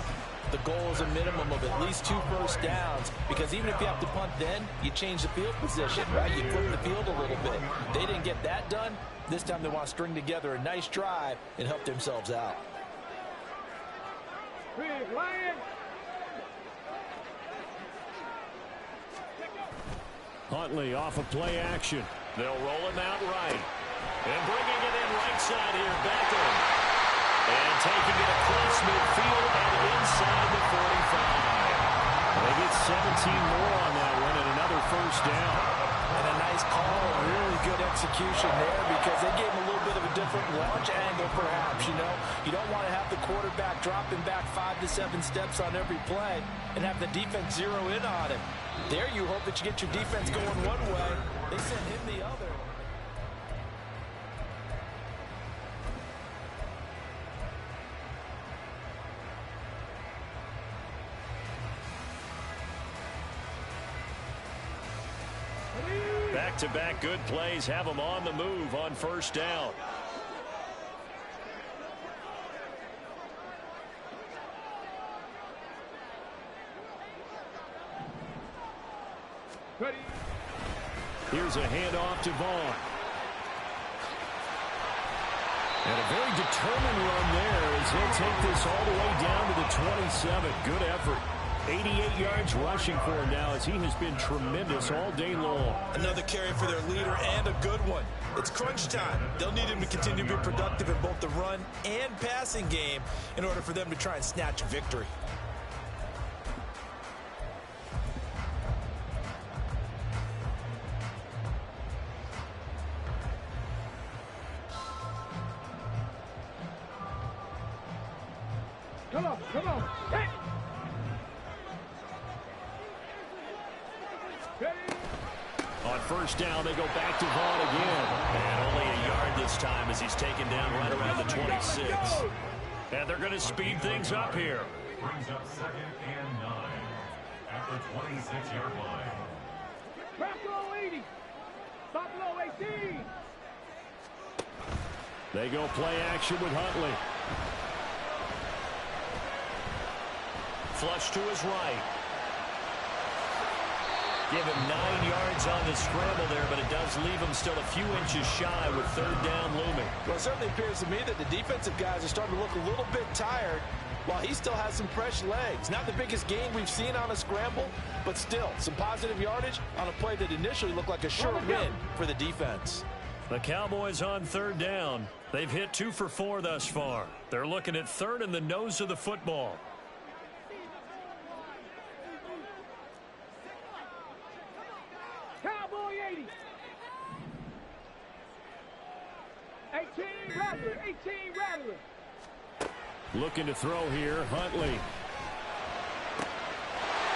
the goal is a minimum of at least 2 first downs, because even if you have to punt then, you change the field position, right? You flip the field a little bit. They didn't get that done. This time they want to string together a nice drive and help themselves out. Huntley off of play action. They'll roll him out right. And bringing it in right side here, Beckham. And taking it across midfield and inside the 45. They get 17 more on that one and another first down. And a nice call, really good execution there because they gave him a little bit of a different launch angle perhaps, you know. You don't want to have the quarterback dropping back 5 to 7 steps on every play and have the defense zero in on him. There you hope that you get your defense going one way. They sent him the other. Back-to-back good plays have them on the move on first down. Ready. Here's a handoff to Vaughn. And a very determined run there as he'll take this all the way down to the 27. Good effort. 88 yards rushing for him now as he has been tremendous all day long. Another carry for their leader and a good one. It's crunch time. They'll need him to continue to be productive in both the run and passing game in order for them to try and snatch a victory. Come on, come on. Hey. On first down, they go back to Vaughn again. And only a yard this time as he's taken down right around the 26. And they're going to speed things up here. Brings up 2nd and 9 at the 26-yard line. Drop below 80. Stop below 18. They go play action with Huntley. Flush to his right. Give him 9 yards on the scramble there, but it does leave him still a few inches shy with third down looming. Well, it certainly appears to me that the defensive guys are starting to look a little bit tired while he still has some fresh legs. Not the biggest gain we've seen on a scramble, but still some positive yardage on a play that initially looked like a sure win for the defense. The Cowboys on third down. They've hit 2 for 4 thus far. They're looking at third in the nose of the football. Cowboy 80. 18 Rattler. 18 Rattler. Looking to throw here, Huntley.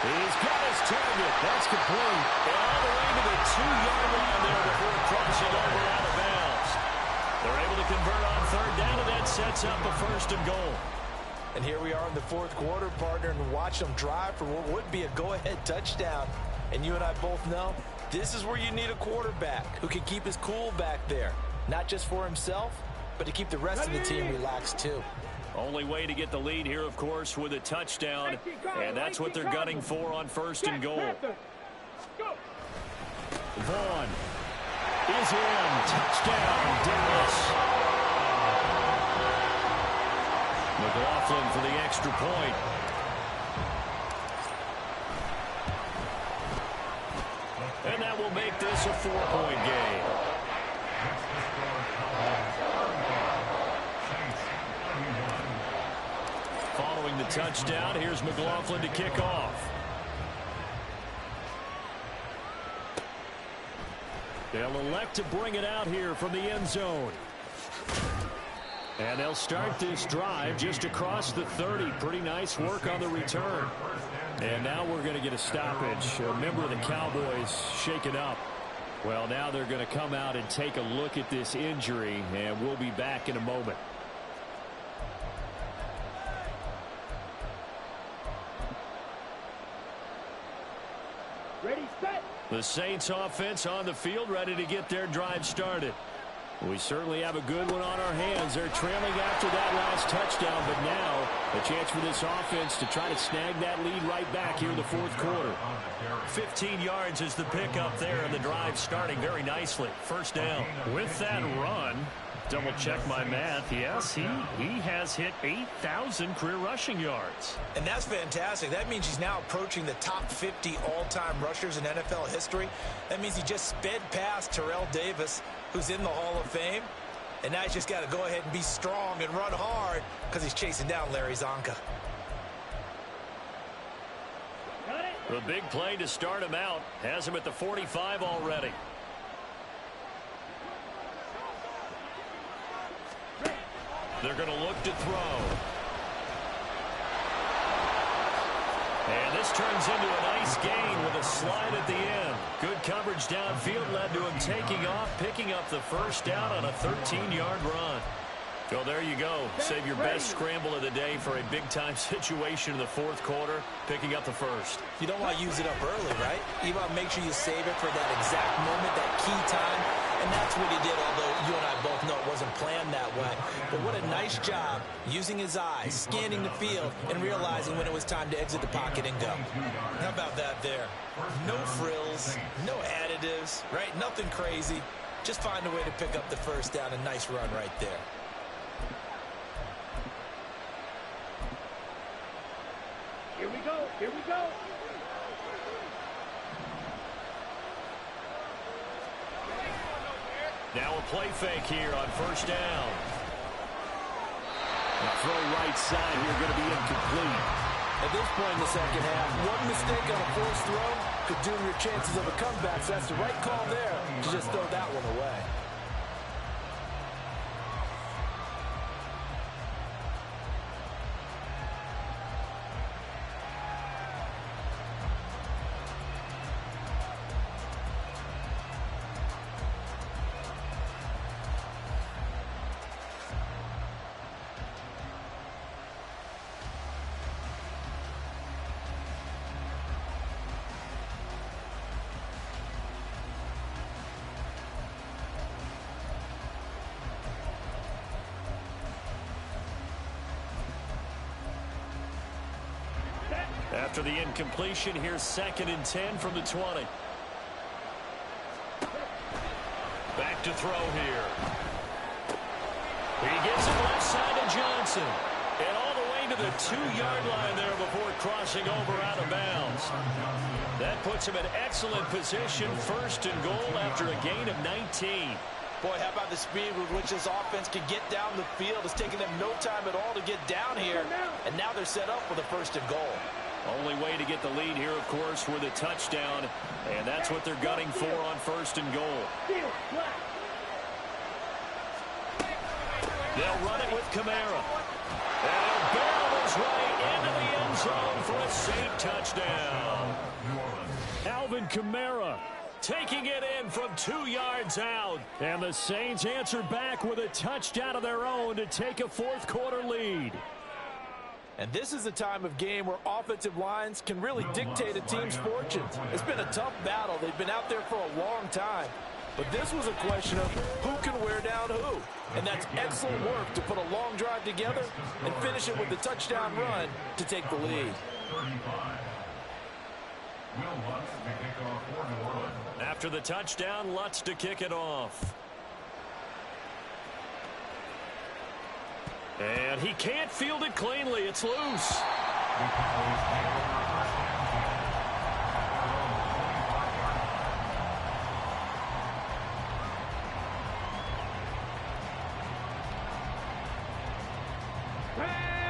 He's got his target. That's complete. And all the way to the 2-yard line there before crossing over out of bounds. They're able to convert on third down, and that sets up a 1st and goal. And here we are in the 4th quarter, partner, and watch them drive for what would be a go-ahead touchdown. And you and I both know this is where you need a quarterback who can keep his cool back there. Not just for himself, but to keep the rest of the team relaxed too. Only way to get the lead here, of course, with a touchdown. And that's what they're gunning for on 1st and goal. Vaughn is in. Touchdown, Dallas. McLaughlin for the extra point. And that will make this a 4-point game. Following the touchdown, here's McLaughlin to kick off. They'll elect to bring it out here from the end zone. And they'll start this drive just across the 30. Pretty nice work on the return. And now we're going to get a stoppage. A member of the Cowboys shaken up. Well, now they're going to come out and take a look at this injury, and we'll be back in a moment. Ready, set. The Saints offense on the field, ready to get their drive started. We certainly have a good one on our hands. They're trailing after that last touchdown, but now a chance for this offense to try to snag that lead right back here in the 4th quarter. 15 yards is the pickup there, and the drive starting very nicely. 1st down. With that run, double check my math. Yes, he has hit 8,000 career rushing yards. And that's fantastic. That means he's now approaching the top 50 all-time rushers in NFL history. That means he just sped past Terrell Davis, who's in the Hall of Fame. And now he's just got to go ahead and be strong and run hard because he's chasing down Larry Zonka. The big play to start him out has him at the 45 already. They're going to look to throw. And this turns into a nice gain with a slide at the end. Good coverage downfield led to him taking off, picking up the first down on a 13-yard run. Well, there you go. Save your best scramble of the day for a big-time situation in the fourth quarter, picking up the first. You don't want to use it up early, right? You want to make sure you save it for that exact moment, that key time, and that's what he did, although you and I both know it wasn't planned that way. But what a nice job using his eyes, scanning the field, and realizing when it was time to exit the pocket and go. How about that there? No frills, no additives, right? Nothing crazy. Just find a way to pick up the first down. A nice run right there. Here we go. Here we go. Now a play fake here on first down. The throw right side here going to be incomplete. At this point in the second half, one mistake on a forced throw could doom your chances of a comeback. So that's the right call there to just throw that one away. After the incompletion, here's 2nd and 10 from the 20. Back to throw here. He gets it left side to Johnson. And all the way to the 2-yard line there before crossing over out of bounds. That puts him in excellent position, 1st and goal after a gain of 19. Boy, how about the speed with which this offense can get down the field? It's taken them no time at all to get down here. And now they're set up for the 1st and goal. Only way to get the lead here, of course, with a touchdown. And that's what they're gunning for on 1st and goal. They'll run it with Kamara. And he'll barrel his way into the end zone for a safe touchdown. Alvin Kamara taking it in from 2 yards out. And the Saints answer back with a touchdown of their own to take a fourth-quarter lead. And this is a time of game where offensive lines can really dictate a team's fortunes. It's been a tough battle. They've been out there for a long time. But this was a question of who can wear down who. And that's excellent work to put a long drive together and finish it with a touchdown run to take the lead. After the touchdown, Lutz to kick it off. And he can't field it cleanly. It's loose.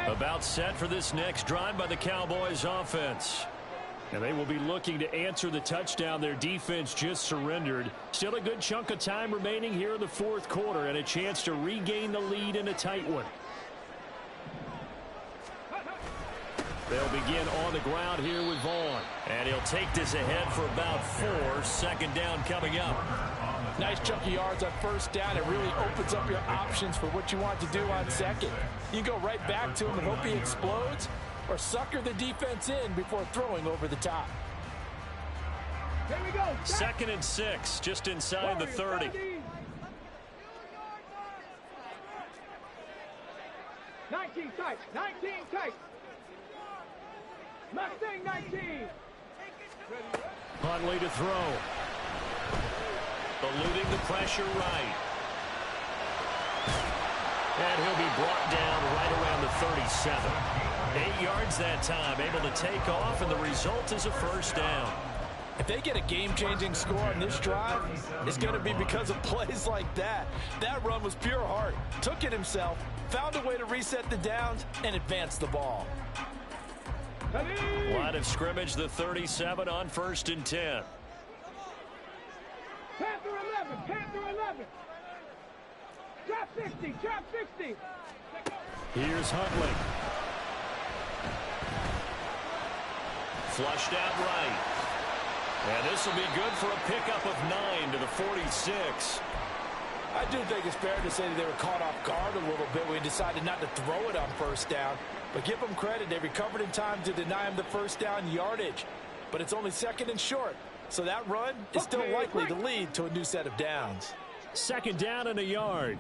About set for this next drive by the Cowboys offense. And they will be looking to answer the touchdown their defense just surrendered. Still a good chunk of time remaining here in the fourth quarter and a chance to regain the lead in a tight one. They'll begin on the ground here with Vaughn. And he'll take this ahead for about 4. 2nd down coming up. Nice chunky yards on 1st down. It really opens up your options for what you want to do on 2nd. You can go right back to him and hope he explodes, or sucker the defense in before throwing over the top. Here we go. 2nd and 6, just inside the 30. 19 tight. 19 tight. Mustang 19. Huntley to throw. Eluding the pressure right. And he'll be brought down right around the 37. 8 yards that time, able to take off, and the result is a 1st down. If they get a game-changing score on this drive, it's going to be because of plays like that. That run was pure heart. Took it himself, found a way to reset the downs, and advance the ball. Line of scrimmage, the 37 on 1st and 10. Panther 11, Panther 11. Drop 60, drop 60. Here's Huntley. Flushed out right. And this will be good for a pickup of 9 to the 46. I do think it's fair to say that they were caught off guard a little bit when he decided not to throw it on 1st down. But give them credit. They recovered in time to deny him the 1st down yardage. But it's only 2nd and short. So that run is still likely to lead to a new set of downs. 2nd down and a yard.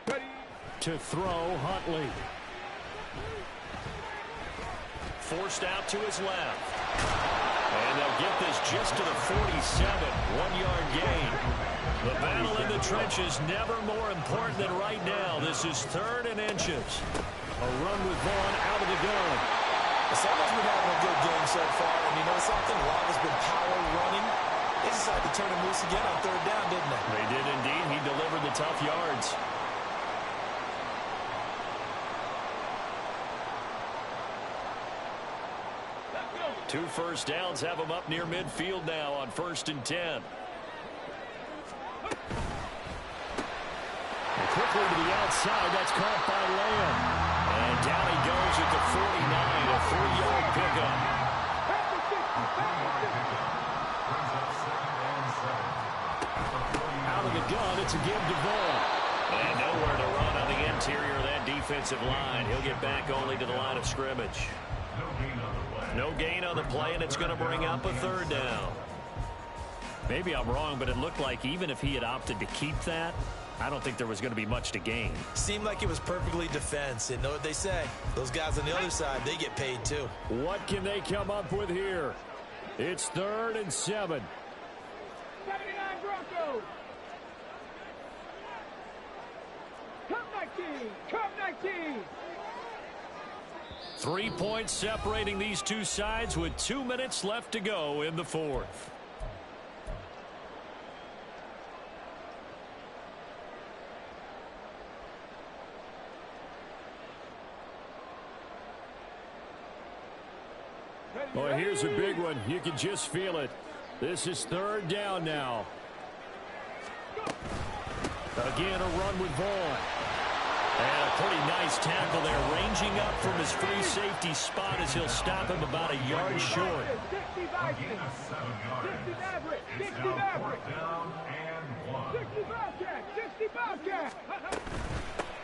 To throw, Huntley. Forced out to his left. And they'll get this just to the 47. 1-yard gain. The battle in the trenches never more important than right now. This is 3rd and inches. A run with Vaughn out of the gun. Someone's been having a good game so far. And you know something? A lot has been power running. They decided to turn him loose again on 3rd down, didn't they? They did indeed. He delivered the tough yards. Two 1st downs have him up near midfield now on 1st and 10. And quickly to the outside. That's caught by Lamb. And down he goes at the 49. A 3-yard pickup. Out of the gun. It's a give to Vaughn. And nowhere to run on the interior of that defensive line. He'll get back only to the line of scrimmage. No gain on the play, and it's going to bring up a 3rd down. Maybe I'm wrong, but it looked like even if he had opted to keep that, I don't think there was going to be much to gain. Seemed like it was perfectly defense. And know what they say? Those guys on the other side, they get paid too. What can they come up with here? It's 3rd and 7. 79 Broncos. Cup 19, Cup 19. 3 points separating these two sides with 2 minutes left to go in the 4th. Well, here's a big one. You can just feel it. This is 3rd down now. Again, a run with Vaughn. And a pretty nice tackle there, ranging up from his free safety spot as he'll stop him about a yard short. 60 Vikings. 60 Maverick. 60 Maverick. 60 Bobcat. 60 Bobcat.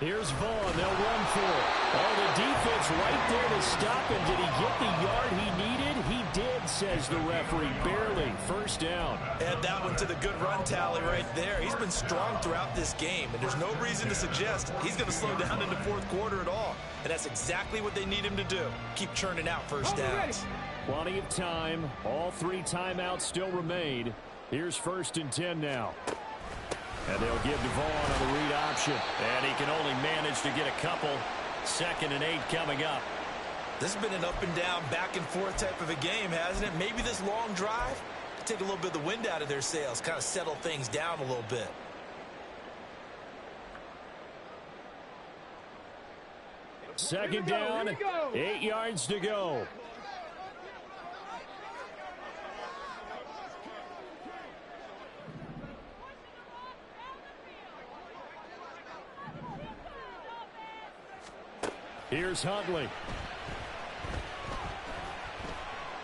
Here's Vaughn. They'll run for it. Oh, the defense right there to stop him. Did he get the yard he needed? He did, says the referee. Barely. 1st down. Add that one to the good run tally right there. He's been strong throughout this game, and there's no reason to suggest he's going to slow down in the 4th quarter at all. And that's exactly what they need him to do. Keep churning out 1st downs. Plenty of time. All 3 timeouts still remain. Here's 1st and 10 now. And they'll give to Vaughn on the read option. And he can only manage to get a couple. 2nd and 8 coming up. This has been an up and down, back and forth type of a game, hasn't it? Maybe this long drive take a little bit of the wind out of their sails, kind of settle things down a little bit. Second down, 8 yards to go. Here's Huntley.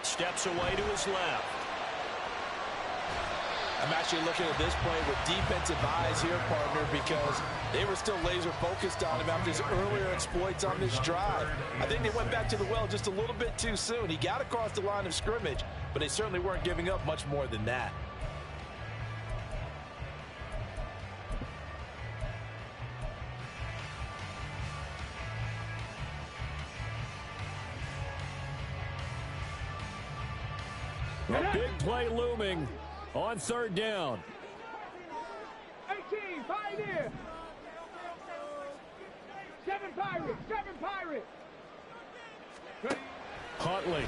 Steps away to his left. I'm actually looking at this play with defensive eyes here, partner, because they were still laser focused on him after his earlier exploits on this drive. I think they went back to the well just a little bit too soon. He got across the line of scrimmage, but they certainly weren't giving up much more than that. A big play looming on 3rd down. 18, Pioneer. 7 Pirates, 7 Pirates. Huntley.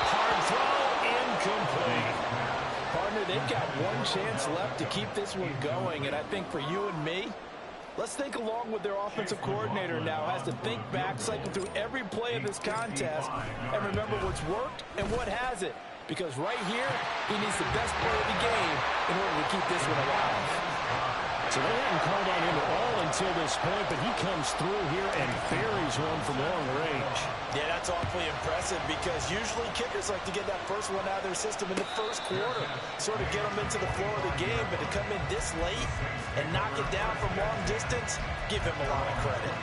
Hard throw, incomplete. Partner, they've got one chance left to keep this one going, and I think for you and me, Let's think along with their offensive coordinator now. Has to think back, cycle through every play of this contest, and remember what's worked and what hasn't. Because right here, he needs the best play of the game in order to keep this one alive. So they hadn't called on him at all until this point, but he comes through here and buries one from long range. Yeah, that's awfully impressive because usually kickers like to get that first one out of their system in the first quarter, sort of get them into the flow of the game, but to come in this late and knock it down from long distance, give him a lot of credit.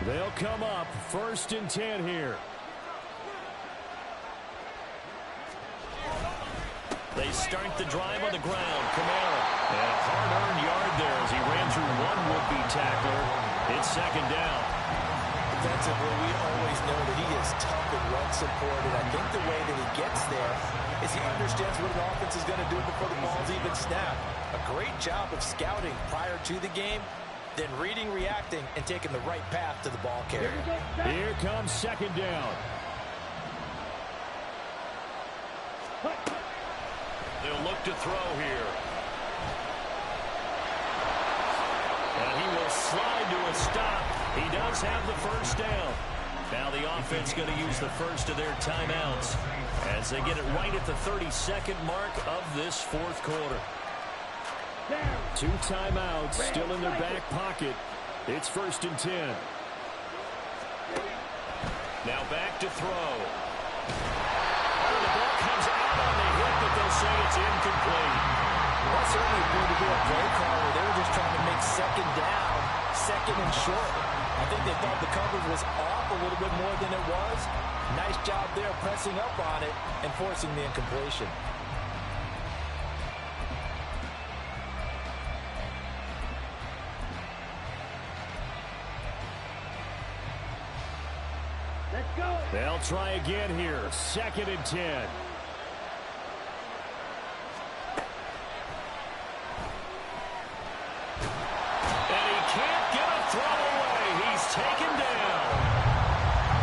They'll come up 1st and 10 here. They start the drive on the ground. Kamara. And a hard-earned yard there as he ran through one would-be tackler. It's 2nd down. Defensively, we always know that he is tough and run support, and I think the way that he gets there is he understands what an offense is going to do before the ball's even snapped. A great job of scouting prior to the game, then reading, reacting, and taking the right path to the ball carrier. Here comes 2nd down. They'll look to throw here. And he will slide to a stop. He does have the 1st down. Now the offense going to use the first of their timeouts as they get it right at the 32nd mark of this 4th quarter. 2 timeouts still in their back pocket. It's 1st and 10. Now back to throw. Oh, the ball comes out on the hit, but they'll say it's incomplete. That certainly appeared to be a play call where they were just trying to make 2nd down, 2nd and short. I think they thought the coverage was off a little bit more than it was. Nice job there pressing up on it and forcing the incompletion. They'll try again here. 2nd and 10. And he can't get a throw away. He's taken down.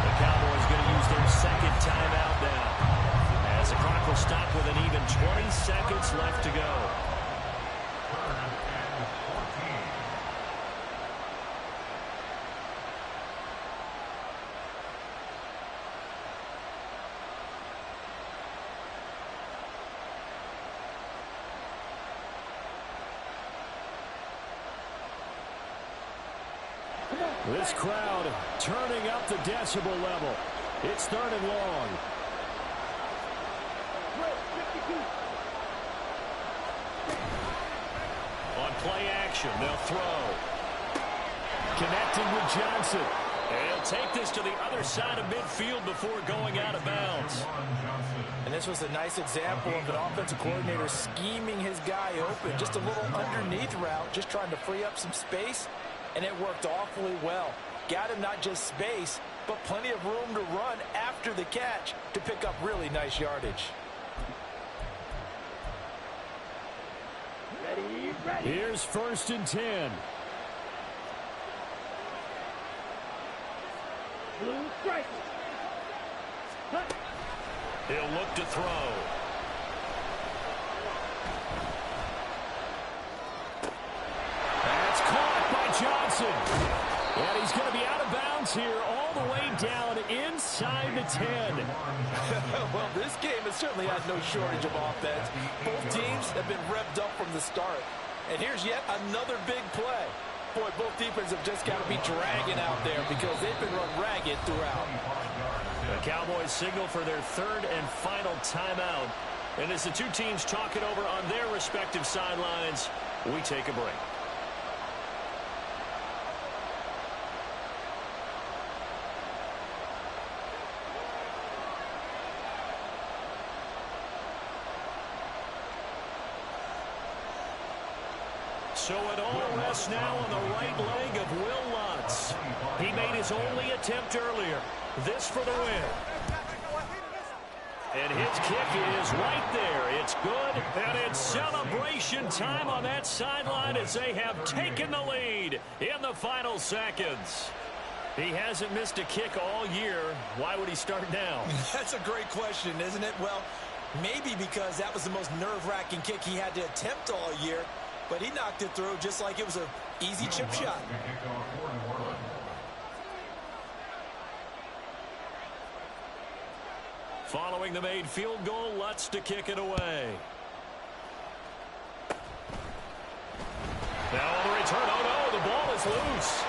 The Cowboys going to use their 2nd timeout now, as the clock will stop with an even 20 seconds left to go. This crowd turning up the decibel level. It's 3rd and long. On play action, they'll throw. Connecting with Johnson. And he'll take this to the other side of midfield before going out of bounds. And this was a nice example of an offensive coordinator scheming his guy open. Just a little underneath route, just trying to free up some space. And it worked awfully well. Got him not just space, but plenty of room to run after the catch to pick up really nice yardage. Ready. Here's 1st and 10. Blue striker. He'll look to throw. That's caught by Johnson. And he's going to be out of bounds here all the way down inside the 10. Well, this game has certainly had no shortage of offense. Both teams have been revved up from the start. And here's yet another big play. Boy, both defenses have just got to be dragging out there because they've been run ragged throughout. The Cowboys signal for their 3rd and final timeout. And as the two teams talk it over on their respective sidelines, we take a break. So it all rests now on the right leg of Will Lutz. He made his only attempt earlier. This for the win. And his kick is right there. It's good, and it's celebration time on that sideline as they have taken the lead in the final seconds. He hasn't missed a kick all year. Why would he start now? That's a great question, isn't it? Well, maybe because that was the most nerve-wracking kick he had to attempt all year, but he knocked it through just like it was an easy chip shot. Following the made field goal, Lutz to kick it away. Now on the return, oh no, the ball is loose.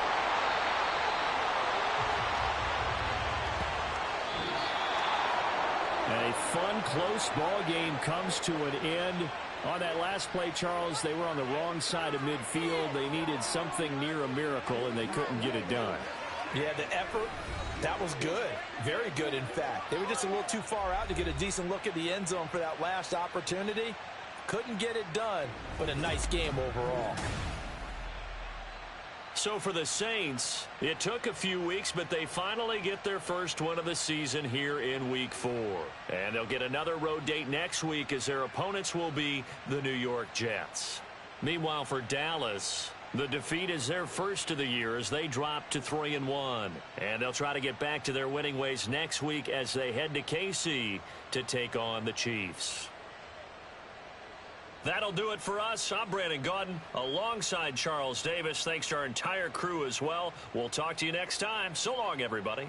A fun, close ball game comes to an end. On that last play, Charles, they were on the wrong side of midfield. They needed something near a miracle, and they couldn't get it done. Yeah, the effort, that was good. Very good, in fact. They were just a little too far out to get a decent look at the end zone for that last opportunity. Couldn't get it done, but a nice game overall. So for the Saints, it took a few weeks, but they finally get their first win of the season here in Week 4. And they'll get another road date next week as their opponents will be the New York Jets. Meanwhile, for Dallas, the defeat is their first of the year as they drop to 3-1. And they'll try to get back to their winning ways next week as they head to KC to take on the Chiefs. That'll do it for us. I'm Brandon Gaudin alongside Charles Davis. Thanks to our entire crew as well. We'll talk to you next time. So long, everybody.